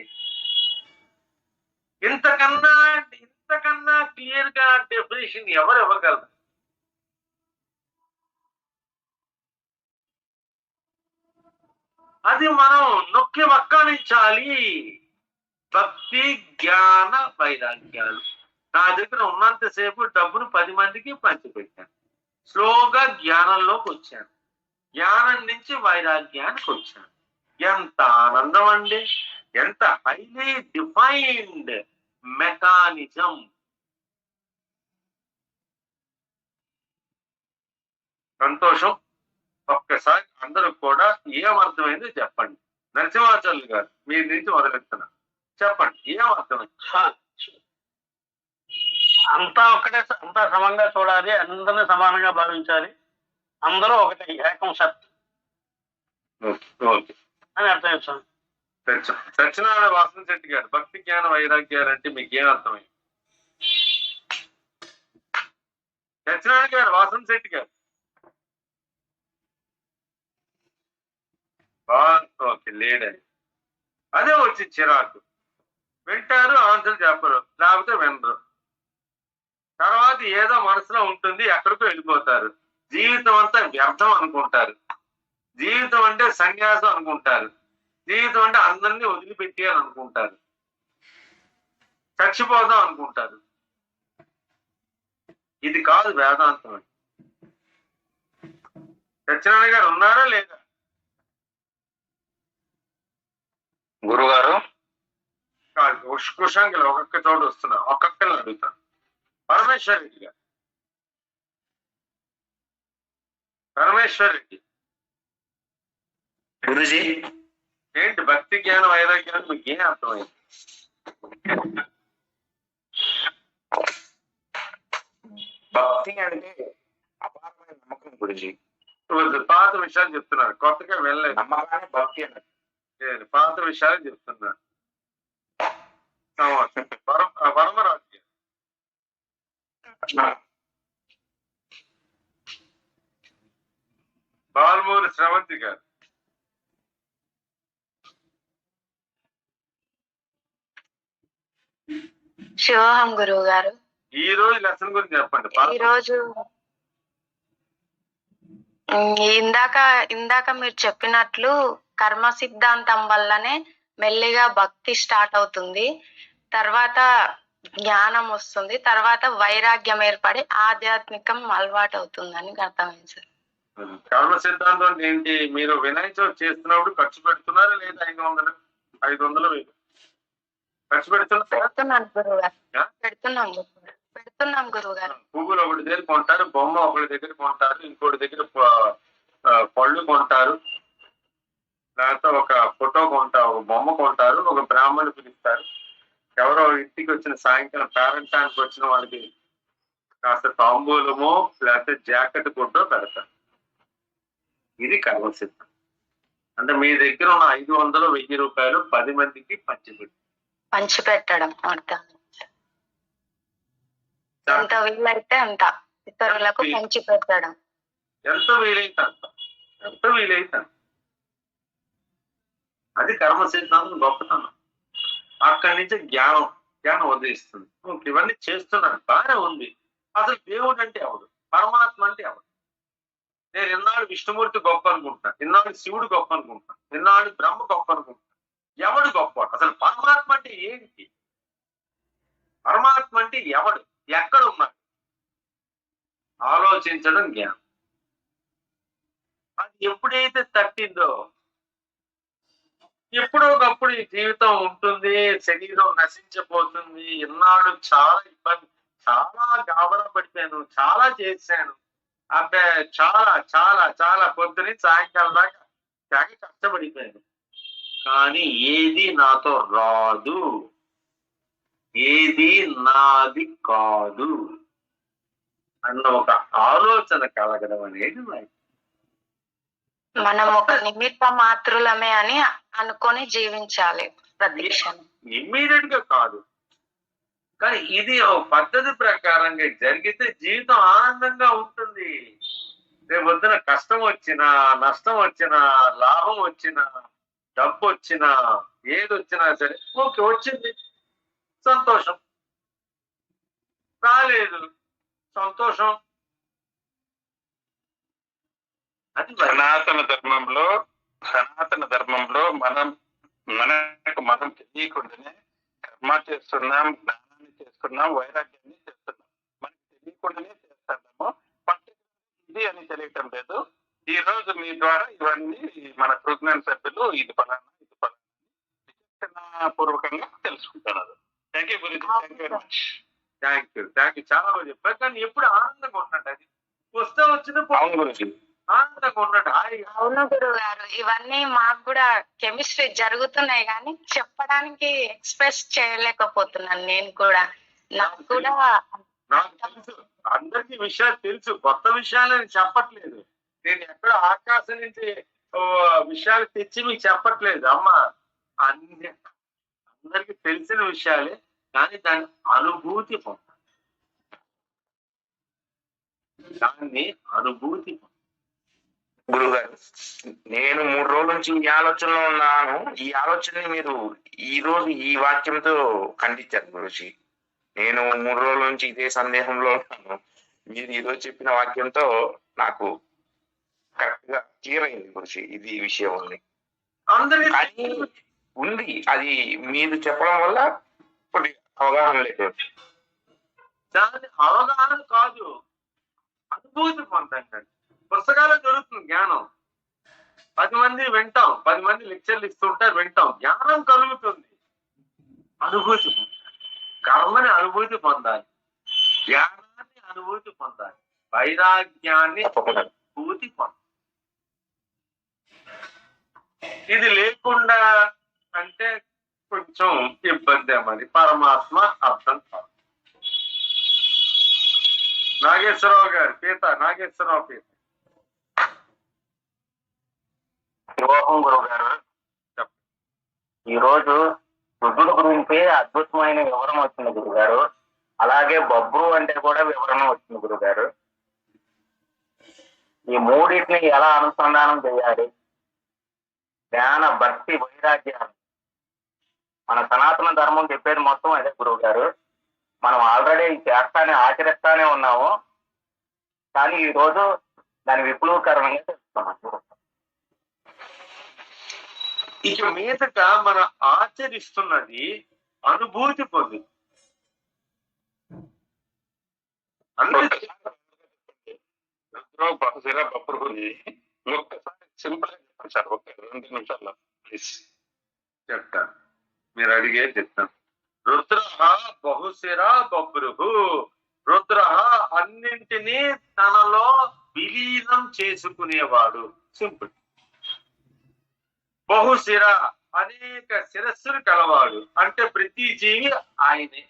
ఇంతకన్నా క్లియర్ గా డెఫినేషన్ ఎవరు ఇవ్వగలరు? అది మనం నొక్కి వక్కాణించాలి. భక్తి జ్ఞాన వైరాగ్యాలు. నా దగ్గర ఉన్నంతసేపు డబ్బును 10 మందికి పంచిపెట్టాను. స్లోగా జ్ఞానంలోకి వచ్చాను, జ్ఞానం నుంచి వైరాగ్యానికి వచ్చాను. ఎంత ఆనందం అండి! ఎంత హైలీ డిఫైన్డ్ మెకానిజం. సంతోషం. ఒక్కసారి అందరూ కూడా ఏమర్థమైందో చెప్పండి. నరసింహాచార్యులు గారు మీ నుంచి మొదలెడుతున్నా, చెప్పండి ఏమర్థమైంది? అంతా ఒకటే, అంతా సమంగా చూడాలి, అందరినీ సమానంగా భావించాలి, అందరూ ఒకటే, ఏకం సత్ ఓకే అని అర్థం చేస్తాను. సత్యనారాయణ వాసన శెట్టి గారు భక్తి జ్ఞాన వైరాగ్యాలు అంటే మీకు ఏం అర్థమైంది? సత్యనారాయణ గారు వాసన శెట్టి గారు ఓకే లేడని అదే వచ్చి చిరాకు. వింటారు, ఆన్సర్ చెప్పరు, లేకపోతే వినరు. తర్వాత ఏదో మనసులో ఉంటుంది, ఎక్కడికో వెళ్ళిపోతారు. జీవితం అంతా వ్యర్థం అనుకుంటారు. జీవితం అంటే సన్యాసం అనుకుంటారు. జీవితం అంటే అందరినీ వదిలిపెట్టేయాలి అనుకుంటారు. చచ్చిపోదాం అనుకుంటారు. ఇది కాదు వేదాంతం అని. సత్యనారాయణ గారు ఉన్నారా లేదా? గురుగారు కుషాంగులు ఒక్కొక్క చోటు వస్తున్నారు, ఒక్కొక్కరిని అడుగుతాను. పరమేశ్వర్ రెడ్డి గారు, పరమేశ్వర్ రెడ్డి గురుజీ, ఏంటి భక్తి జ్ఞాన వైరాగ్యాన్ని మీకు ఏం అర్థమైంది? భక్తి అంటే అపారమైన నమ్మకం గురుజీ. పాత విషయాలు చెప్తున్నారు, కొత్తగా వెళ్ళలేదు. నమ్మకాన్ని భక్తి అన్నది. పాత విషయాలు చెప్తున్నారు. పరమరాజు బాలమూరి శ్రవంతి గారు, శివోహం గురువు గారు. ఈ రోజు లెసన్ గురించి చెప్పండి. ఈ రోజు ఇందాక మీరు చెప్పినట్లు కర్మ సిద్ధాంతం వల్లనే మెల్లిగా భక్తి స్టార్ట్ అవుతుంది, తర్వాత జ్ఞానం వస్తుంది, తర్వాత వైరాగ్యం ఏర్పడి ఆధ్యాత్మికం అలవాటు అవుతుందని అర్థమైంది సార్. కర్మ సిద్ధాంతం అంటే ఏంటి? మీరు వినాయక చవితి చేస్తున్నప్పుడు ఖర్చు పెడుతున్నారా లేదా? 500 ఖర్చు పెడుతున్నాను గురువు గారు, పెడుతున్నాం గురువు గారు. పువ్వులు ఒకటి దగ్గర కొంటారు, బొమ్మ ఒకటి దగ్గర కొంటారు, ఇంకోటి దగ్గర పళ్ళు కొంటారు, లేకపోతే ఒక ఫోటో కొంటారు, ఒక బొమ్మ కొంటారు, ఒక బ్రాహ్మణుని పిలుస్తారు. ఎవరో ఇంటికి వచ్చిన సాయంకాలం పేరెంటానికి వచ్చిన వాళ్ళకి కాస్త తాంబూలమో లేకపోతే జాకెట్ గుడ్డో పెడతారు. ఇది కర్మ సిద్ధం. అంటే మీ దగ్గర ఉన్న 500-1000 రూపాయలు 10 మందికి పంచిపెట్టడం అర్థం. ఎంత వీలైతే అంత ఇతరులకు పంచిపెట్టడం. ఎంత వీలైతే అంత. అది కర్మ సిద్ధాంతం గొప్పతనం. అక్కడి నుంచి జ్ఞానం ఉదయిస్తుంది. ఇవన్నీ చేస్తున్నాను, బాగానే ఉంది. అసలు దేవుడు అంటే ఎవడు? పరమాత్మ అంటే ఎవడు? నేను ఇన్నాళ్ళు విష్ణుమూర్తి గొప్ప అనుకుంటున్నాను, ఇన్నాళ్ళు శివుడు గొప్ప అనుకుంటున్నాను, ఇన్నాళ్ళు బ్రహ్మ గొప్ప అనుకుంటున్నాను. ఎవడు గొప్ప? అసలు పరమాత్మ అంటే ఏంటి? పరమాత్మ అంటే ఎవడు? ఎక్కడ ఉన్నాడు? ఆలోచించడం జ్ఞానం. అది ఎప్పుడైతే తట్టిందో ఎప్పుడో ఒకప్పుడు ఈ జీవితం ఉంటుంది, శరీరం నశించిపోతుంది. ఇన్నాళ్ళు చాలా ఇబ్బంది, చాలా గాబరా పడిపోయాను, చాలా చేశాను. అబ్బాయి చాలా చాలా చాలా పొద్దుని సాయంకాలం దాకా తెగ కష్టపడిపోయాను. కానీ ఏది నాతో రాదు, ఏది నాది కాదు అన్న ఒక ఆలోచన కలగడం అనేది నాకు. మనం ఒక నిమిత్త మాత్రులమే అని అనుకొని జీవించాలి ప్రతి క్షణం. ఇమ్మీడియట్ గా కాదు, కానీ ఇది ఒక పద్ధతి ప్రకారంగా జరిగితే జీవితం ఆనందంగా ఉంటుంది. రేపు పొద్దున కష్టం వచ్చినా, నష్టం వచ్చినా, లాభం వచ్చినా, డబ్బు వచ్చినా, ఏది వచ్చినా సరే ఓకే, వచ్చింది సంతోషం, రాలేదు సంతోషం. అది సనాతన ధర్మంలో మనకు తెలియకుండానే కర్మ చేస్తున్నాం, జ్ఞానాన్ని చేస్తున్నాం, వైరాగ్యాన్ని చేస్తున్నాం. మనకి తెలియకుండానే చేస్తున్నాము, ఇది అని తెలియటం లేదు. ఈ రోజు మీ ద్వారా ఇవన్నీ మన కృజ్ఞాన సభ్యులు ఇది ఫలానా విచక్షణ పూర్వకంగా తెలుసుకుంటున్నారు. థ్యాంక్ యూ గురించి, thank you very much. Thank you చాలా బాగా చెప్పారు. కానీ ఎప్పుడు ఆనందంగా ఉన్నట్టు, అది వస్తే వచ్చినప్పుడు అవును గురించి, ఆనందంగా ఉన్నట్టు హాయిగా. అవును గురువు గారు, ఇవన్నీ మాకు కూడా కెమిస్ట్రీ జరుగుతున్నాయి కానీ చెప్పడానికి ఎక్స్ప్రెస్ చేయలేకపోతున్నాను. నేను కూడా నాకు కూడా నాకు తెలుసు, అందరికీ విషయాలు తెలుసు, కొత్త విషయాలు నేను చెప్పట్లేదు. నేను ఎక్కడ ఆకాశం నుంచి విషయాలు తెచ్చి మీకు చెప్పట్లేదు అమ్మా. అన్ని అందరికి తెలిసిన విషయాలే, కానీ దాని అనుభూతి పొందాలి, దాన్ని అనుభూతి పొందాలి. గురుగారు, నేను 3 రోజుల నుంచి ఈ ఆలోచనలో ఉన్నాను. ఈ ఆలోచనని మీరు ఈ రోజు ఈ వాక్యంతో ఖండించారు గురుజీ. నేను 3 రోజుల నుంచి ఇదే సందేహంలో ఉన్నాను. మీరు ఈరోజు చెప్పిన వాక్యంతో నాకు కరెక్ట్ గా క్లియర్ అయింది గురుజీ. ఇది విషయం ఉంది, అందరికీ కానీ ఉంది, అది మీరు చెప్పడం వల్ల కొద్దిగా అవగాహన లేదు. దాని అవగాహన కాదు, అనుభూతి పొందండి. పుస్తకాల్లో దొరుకుతుంది జ్ఞానం, 10 మంది వింటాం, 10 మంది లెక్చర్లు ఇస్తుంటారు, వింటాం, జ్ఞానం కలుగుతుంది. అనుభూతి పొందాలి, కర్మని అనుభూతి పొందాలి, జ్ఞానాన్ని అనుభూతి పొందాలి, వైరాగ్యాన్ని అనుభూతి పొందాలి. ఇది లేకుండా అంటే కొంచెం ఇబ్బంది అన్నది పరమాత్మ అర్థం కాదు. నాగేశ్వరరావు గారు పీత, నాగేశ్వరరావు పీత. గురువు గారు, ఈ రోజు బుద్ధుడు గురించి అద్భుతమైన వివరణ వచ్చింది గురుగారు. అలాగే బొబ్రు అంటే కూడా వివరణ వచ్చింది గురుగారు. ఈ మూడింటిని ఎలా అనుసంధానం చేయాలి? జ్ఞాన, భక్తి, వైరాగ్యాలు. మన సనాతన ధర్మం చెప్పేది మొత్తం అదే గురువు గారు. మనం ఆల్రెడీ చేస్తానే ఆచరిస్తానే ఉన్నాము, కానీ ఈ రోజు దాని విప్లవకరంగా తెలుస్తున్నాం. ఇక మీదట మన ఆచరిస్తున్నది అనుభూతి పొంది ఒక్కసారి సింపుల్ గా చెప్పండి సార్, ఒక్క 2 నిమిషాల్లో ప్లీజ్. చెప్తాను, మీరు అడిగే చెప్తాను. రుద్ర బహుశిర బభ్రుహు. రుద్ర అన్నింటినీ తనలో విలీనం చేసుకునేవాడు. సింపుల్. బహుశిర అనేక శిరస్సులు కలవాడు, అంటే ప్రతి జీవి ఆయనే,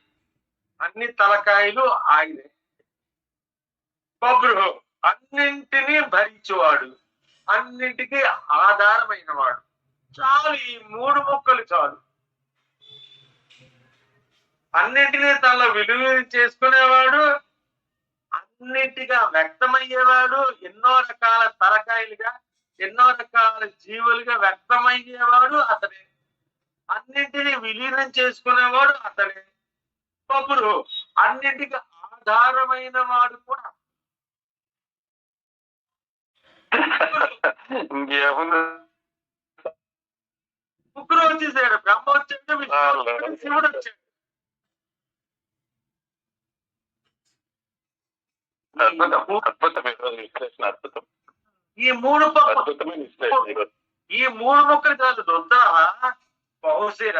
అన్ని తలకాయలు ఆయనే. బభ్రుహు అన్నింటినీ భరించేవాడు, అన్నింటికీ ఆధారమైన వాడు. చాలు, ఈ 3 ముక్కలు చాలు. అన్నింటినీ తనలో విలువ చేసుకునేవాడు, అన్నింటిగా వ్యక్తమయ్యేవాడు, ఎన్నో రకాల తలకాయలుగా, ఎన్నో రకాల జీవులుగా వ్యక్తమయ్యేవాడు అతడే. అన్నింటినీ విలీనం చేసుకునేవాడు అతడే. బభ్రు అన్నింటికి ఆధారమైన వాడు కూడా. ఇంకేముంది, ముగ్గురు వచ్చేసాడు, బ్రహ్మ వచ్చాడు, విష్ణువు వచ్చాడు, శివుడు వచ్చాడు. అద్భుతం, అద్భుతం. ఈరోజు విశ్లేషణ అద్భుతం, ఈ 3 అద్భుతమైన విశ్లేషణ ఈరోజు. ఈ 3 ముక్కలు కాదు. రుద్ర, బహుశిర,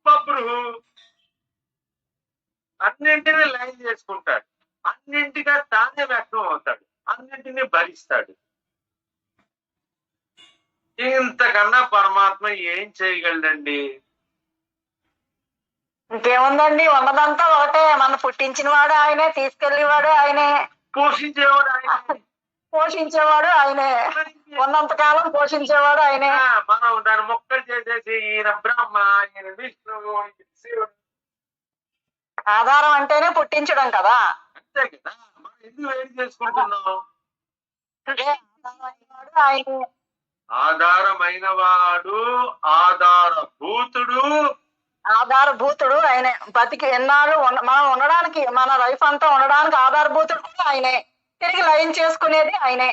బభ్రు అన్నింటినీ లైన్ చేసుకుంటాడు. అన్నింటిగా తానే వ్యక్తం అవుతాడు. అన్నింటినీ భరిస్తాడు. ఇంతకన్నా పరమాత్మ ఏం చేయగలడండి? ఇంకేముందండి, ఉన్నదంతా ఒకటే. మన పుట్టించిన వాడు ఆయనే, తీసుకెళ్లేవాడు ఆయనే, పోషించేవాడు ఆయన. పోషించేవాడు ఆయనే, ఉన్నంత కాలం పోషించేవాడు ఆయనే. మనం దాని మొక్కలు చేసేసి ఈయన బ్రహ్మ, ఈయన విష్ణువు, ఈయన శివుడు. ఆధారం అంటేనే పుట్టించడం కదా. అంతే కదా. మనం ఎందుకు వేడి చేసుకుంటున్నాం? ఆధారమైనవాడు ఆయనే, ఆధారమైన వాడు, ఆధారభూతుడు, ఆధారభూతుడు ఆయనే. బతికి ఎన్నాళ్ళు మనం ఉండడానికి, మన లైఫ్ అంతా ఉండడానికి ఆధారభూతుడు కూడా ఆయనే. తిరిగి లయం చేసుకునేది ఆయనే.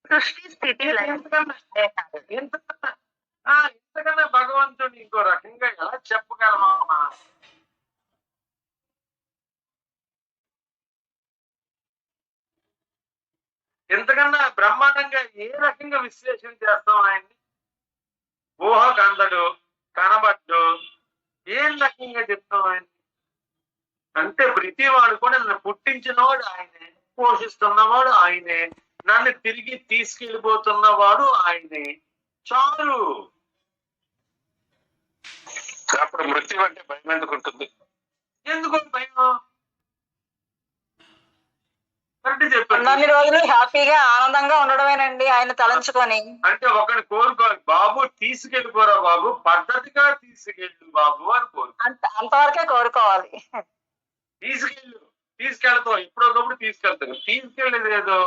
సృష్టి స్థితి లయం. ఇంతకన్నా భగవంతుడు ఇంకో రకంగా ఎలా చెప్పగలమమ్మా? ఎంతకన్నా బ్రహ్మాండంగా ఏ రకంగా విశ్లేషణ చేస్తాం ఆయన్ని? ఊహ కందడు, కనబడ్డు, ఏం రకంగా చెప్తాం ఆయన్ని? అంటే ప్రతి వాడు కూడా నన్ను పుట్టించినవాడు ఆయనే, పోషిస్తున్నవాడు ఆయనే, నన్ను తిరిగి తీసుకెళ్ళిపోతున్నవాడు ఆయనే. చాలు. అప్పుడు మృత్యు అంటే భయం ఎందుకు ఉంటుంది? ఎందుకు భయం? అంటే చెప్పండి. అన్ని రోజులు హ్యాపీగా ఆనందంగా ఉండడమేనండి ఆయన తలంచుకొని. అంటే ఒకటి కోరుకోవాలి, బాబు తీసుకెళ్ళిపోరా బాబు, పద్ధతిగా తీసుకెళ్ళు బాబు అని కోరుకో. అంతవరకే కోరుకోవాలి. తీసుకెళ్తావు, ఎప్పుడొకప్పుడు తీసుకెళ్తావు. తీసుకెళ్ళేది ఏదో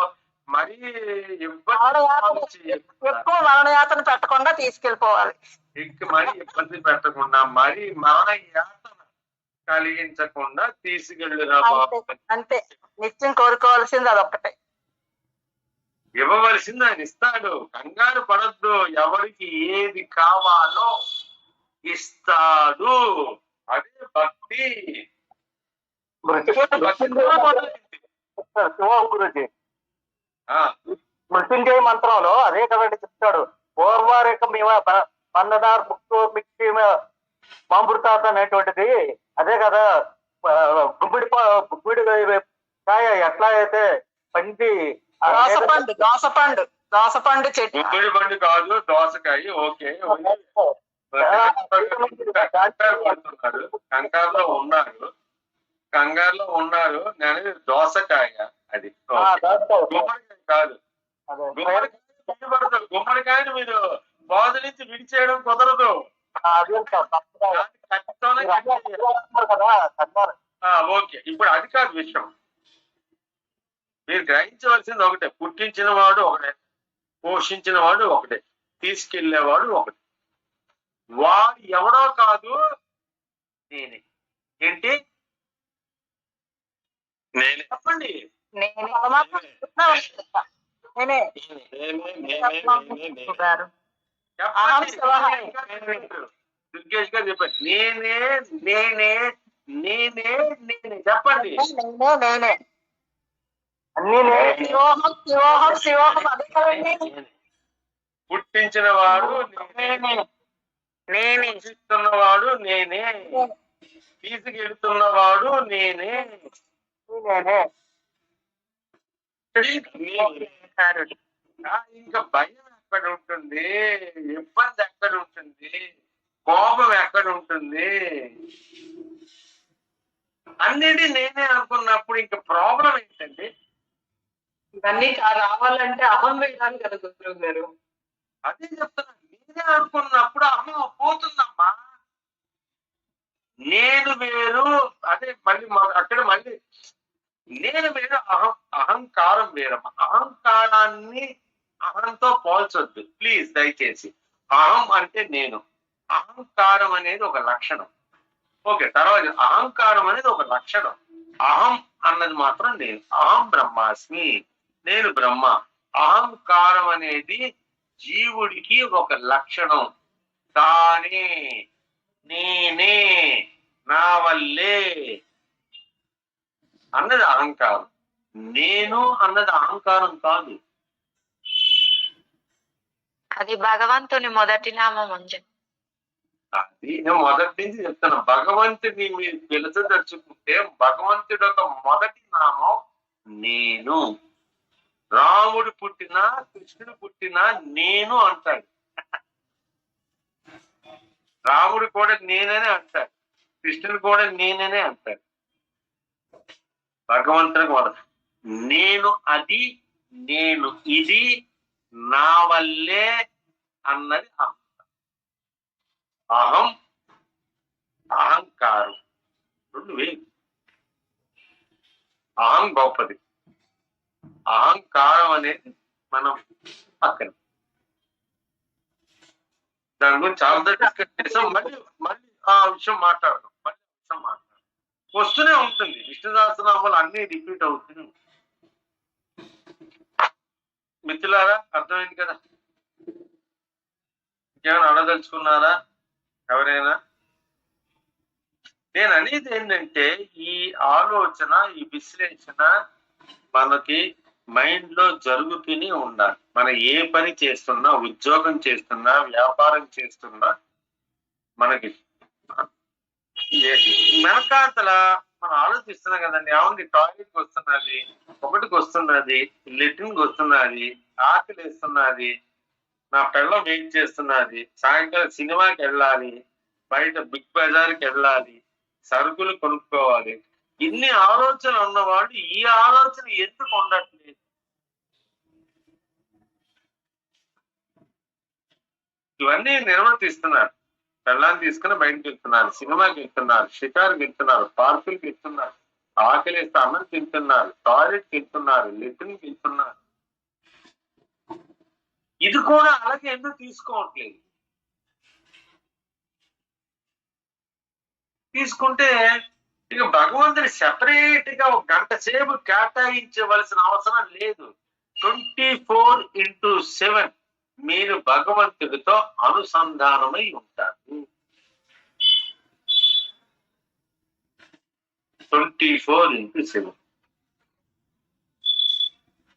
మరీ ఎక్కువ మరణయాతన పెట్టకుండా తీసుకెళ్ళిపోవాలి. మరీ ఇబ్బంది పెట్టకుండా, మరీ మరణ యాతన కలిగించకుండా తీసుకెళ్ళిరా బాబు. అంతే, నిత్యం కోరుకోవాల్సింది అదొక్కటే. ఇవ్వవలసింది ఆయన ఇస్తాడు. కంగారు పడద్దు. ఎవరికి ఏది కావాలో ఇస్తాడు. అదే భక్తి. గురుజీ, మృత్యుంజయ మంత్రంలో అదే కదండి చెప్తాడు. పూర్వారేక పన్నదార్ ముక్తో మిక్కి మామృతాత అనేటువంటిది అదే కదా. గుమ్మిడి కాయ ఎట్లా అయితే పండి, దోసపండు చెట్టు. గుమ్మిడి పండు కాదు, దోసకాయ. ఓకే, కంగారు పడుతున్నారు, కంగారులో ఉన్నారు. నేను దోసకాయ, అది గుమ్మడికాయ కాదు. గుమ్మడికాయని మీరు బాధ నుంచి విడిచేయడం కుదరదు. ఓకే, ఇప్పుడు అది కాదు విషయం. మీరు గ్రహించవలసింది ఒకటే, పుట్టించిన వాడు ఒకటే, పోషించిన వాడు ఒకటే, తీసుకెళ్లేవాడు ఒకటే. వాడు ఎవడో కాదు, నేనే. ఏంటి? నేనే. చెప్పండి. దుర్గేష్ గారు చెప్పండి. నేనే నేనే నేనే నేనే చెప్పండి. నేనే శివోహం అదే కదండి. పుట్టించిన వాడు నేనే, పుట్టిస్తున్నవాడు నేనే, తీసుకెళ్తున్నవాడు నేనే. ఇంకా భయం ఎక్కడ ఉంటుంది? ఇబ్బంది ఎక్కడ ఉంటుంది? కోపం ఎక్కడ ఉంటుంది? అన్నిటి నేనే అనుకున్నప్పుడు ఇంకా ప్రాబ్లం ఏంటండి? ఇవన్నీ రావాలంటే అహం వేయాలి కదా గురువు గారు. అదే చెప్తున్నా, నేనే అనుకున్నప్పుడు అహం పోతుందమ్మా. నేను వేరు, అదే మళ్ళీ అక్కడ మళ్ళీ నేను వేరు, అహంకారం వేరమ్మా. అహంకారాన్ని అహంతో పోల్చొద్దు ప్లీజ్, దయచేసి. అహం అంటే నేను, అహంకారం అనేది ఒక లక్షణం. ఓకే, తర్వాత అహంకారం అనేది ఒక లక్షణం. అహం అన్నది మాత్రం నేను. అహం బ్రహ్మాస్మి, నేను బ్రహ్మ. అహంకారం అనేది జీవుడికి ఒక లక్షణం. తానే, నేనే, నా వల్లే అన్నది అహంకారం. నేను అన్నది అహంకారం కాదు. అది భగవంతుని మొదటి నామం అని చెప్పి. అది నేను మొదటి నుంచి చెప్తాను. భగవంతుడిని మీరు తెలుసుదలుచుకుంటే భగవంతుడు ఒక మొదటి నామం నేను. రాముడు పుట్టినా కృష్ణుడు పుట్టినా నేను అంటాడు. రాముడు కూడా నేననే అంటాడు, కృష్ణుడు కూడా నేననే అంటాడు. భగవంతుడికి మొదటి నేను అది, నేను ఇది, నా వల్లే అన్నది అహం, అహంకారం రెండు వేరు. అహం గొప్పది, అహంకారం అనేది మనం పక్కన. దాని గురించి చాలా డిస్కస్ చేసాం. మళ్ళీ ఆ విషయం మాట్లాడదాం. వస్తూనే ఉంటుంది. విష్ణు సహస్రనామాలు అన్ని రిపీట్ అవుతూనే ఉంటాయి. మిత్రులారా, అర్థమైంది కదా? ఇంకేమైనా అడగదలుచుకున్నారా ఎవరైనా? నేను అనేది ఏంటంటే ఈ ఆలోచన, ఈ విశ్లేషణ మనకి మైండ్ లో జరుగుతూనే ఉండాలి. మనం ఏ పని చేస్తున్నా, ఉద్యోగం చేస్తున్నా, వ్యాపారం చేస్తున్నా, మనకి వెనకాతల మనం ఆలోచిస్తున్నాం కదండి. అవును, టాయిలెట్కి వస్తున్నది, ఒకటికి వస్తున్నది, లెట్రిన్కి వస్తున్నది, ఆకలి వేస్తున్నది, నా పిల్లం వెయిట్ చేస్తున్నది, సాయంకాలం సినిమాకి వెళ్ళాలి, బయట బిగ్ బజార్కి వెళ్ళాలి, సరుకులు కొనుక్కోవాలి. ఇన్ని ఆలోచనలు ఉన్నవాళ్ళు ఈ ఆలోచన ఎందుకు ఉండట్లేదు? ఇవన్నీ నిర్వర్తిస్తున్నారు. పిల్లాన్ని తీసుకుని బయటకు వెళ్తున్నారు, సినిమాకి వెళ్తున్నారు, షికారుకి వెళ్తున్నారు, పార్కులకి వెళ్తున్నారు, ఆకలిస్తే అన్నం తింటున్నారు, టాయిలెట్కి వెళ్తున్నారు, లెట్రిన్కి వెళ్తున్నారు. ఇది కూడా అలాగే ఎందుకు తీసుకోవట్లేదు? తీసుకుంటే ఇక భగవంతుని సెపరేట్ గా ఒక గంట సేపు కేటాయించవలసిన అవసరం లేదు. 24/7 మీరు భగవంతుడితో అనుసంధానమై ఉంటారు. 24/7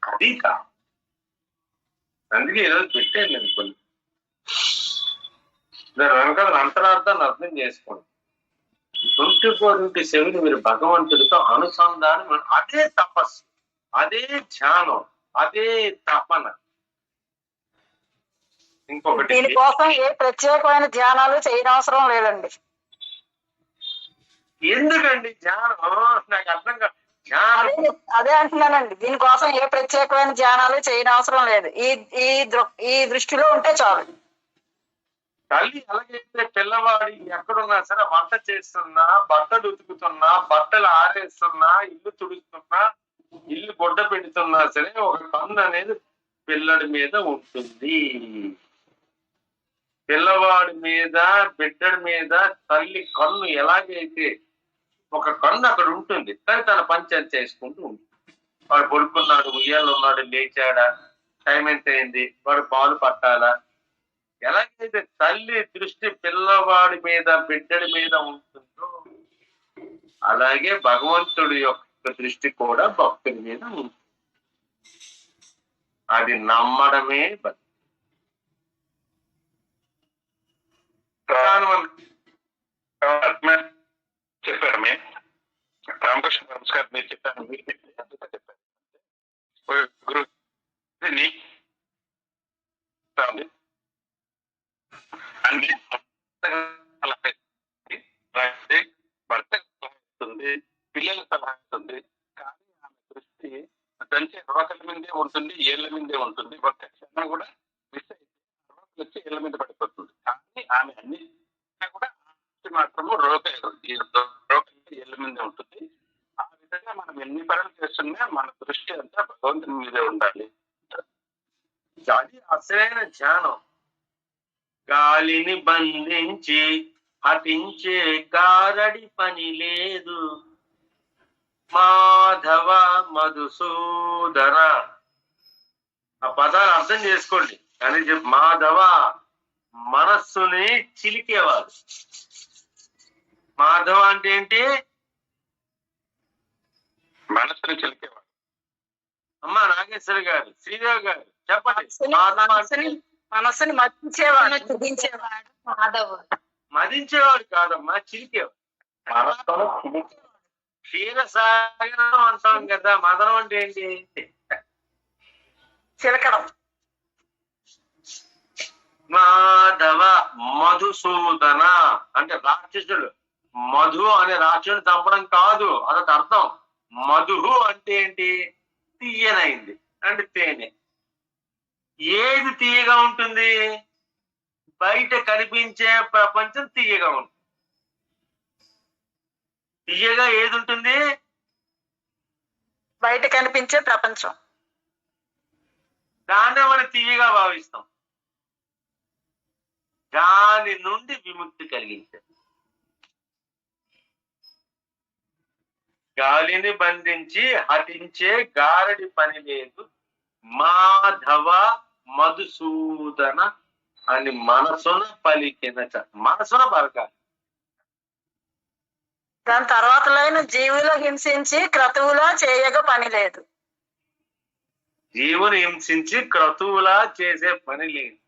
అది కాదు. అందుకే ఈరోజు పెట్టాను నేను కొన్ని. దాని వెనకాల అంతరార్థాన్ని అర్థం చేసుకోండి. 24/7 మీరు భగవంతుడితో అనుసంధానం. అదే తపస్సు, అదే ధ్యానం, అదే తపన. ఇంకొకటి, దీనికోసం ఏ ప్రత్యేకమైన ధ్యానాలు చేయనవసరం లేదండి. ఎందుకండి ధ్యానం? నాకు అర్థం కాదు. ధ్యానం అదే అంటున్నానండి, దీనికోసం ఏ ప్రత్యేకమైన ధ్యానాలు చేయనవసరం లేదు. ఈ దృష్టిలో ఉంటే చాలు. తల్లి ఎలాగైతే పిల్లవాడి ఎక్కడున్నా సరే వంట చేస్తున్నా, బట్టలు ఉతుకుతున్నా, బట్టలు ఆరేస్తున్నా, ఇల్లు తుడుస్తున్నా, ఇల్లు గుడ్డ పెడుతున్నా సరే ఒక కన్ను అనేది పిల్లడి మీద ఉంటుంది. పిల్లవాడి మీద, బిడ్డడి మీద తల్లి కన్ను ఎలాగైతే ఒక కన్ను అక్కడ ఉంటుంది, కానీ తన పంచాయతీ చేసుకుంటూ ఉంటుంది. వాడు పడుకున్నాడు, ఉయ్యాలు ఉన్నాడు, లేచాడా, టైం ఎంత అయింది, వాడు పాలు పట్టాలా, ఎలాగైతే తల్లి దృష్టి పిల్లవాడి మీద, బిడ్డడి మీద ఉంటుందో అలాగే భగవంతుడి యొక్క దృష్టి కూడా భక్తుడి మీద ఉంటుంది. అది నమ్మడమే భక్తి. చెప్పారు మీ రామకృష్ణ నమస్కారం. మీరు చెప్పారు, మీరు చెప్పారు గురు అన్ని భర్త సలహా ఇస్తుంది, పిల్లల సలహా ఇస్తుంది. కానీ ఆమె దృష్టి దంచే రోకల మీదే ఉంటుంది, ఏళ్ల మీదే ఉంటుంది. ఒక్క క్షణం కూడా మిస్ అయితే రోకలు వచ్చి ఏళ్ల మీద పడిపోతుంది. కానీ ఆమె అన్ని కూడా మాత్రము రోకలు ఏళ్ల మీదే ఉంటుంది. ఆ విధంగా మనం ఎన్ని పనులు చేస్తున్నా మన దృష్టి అంతా భగవంతుని మీదే ఉండాలి. అది అసలైన ధ్యానం. గాలిని బంధించి హటించే గారడి పని లేదు, మాధవ మధుసూదన. ఆ పదాలు అర్థం చేసుకోండి. కానీ మాధవ మనస్సుని చిలికేవారు. మాధవ అంటే ఏంటి? మనస్సుని చిలికేవారు. అమ్మా నాగేశ్వరి గారు, శ్రీదేవి గారు చెప్పండి. మనసుని మనస్సుని మతించేవాడు చిలికించేవాడు. మాధవుడు. మదించేవాడు కాదమ్మా, చిలికేవాడు. మనస్సును చిలికి క్షీరసాగరం అంటాం కదా, మదనం అంటే ఏంటి? చిలకడం. మాధవ మధుసూదన అంటే రాక్షసుడు. మధు అనే రాక్షసుని చంపడం కాదు, అదొక అర్థం. మధుహు అంటే ఏంటి? తీయనైంది అంటే తేనె. ఏది తీయగా ఉంటుంది? బయట కనిపించే ప్రపంచం తీయగా ఉంటుంది. తీయగా ఏది ఉంటుంది? బయట కనిపించే ప్రపంచం. దాన్నే మనం తీయగా భావిస్తాం. దాని నుండి విముక్తి కలిగించారు. గాలిని బంధించి హతించే గారడి పని లేదు, మాధవ మధుసూదన అని మనసున పలికిన మనసున పలకాలి. దాని తర్వాత లైన్ జీవులు హింసించి క్రతువులా చేయక పని లేదు. జీవుని హింసించి క్రతువులా చేసే పని లేదు.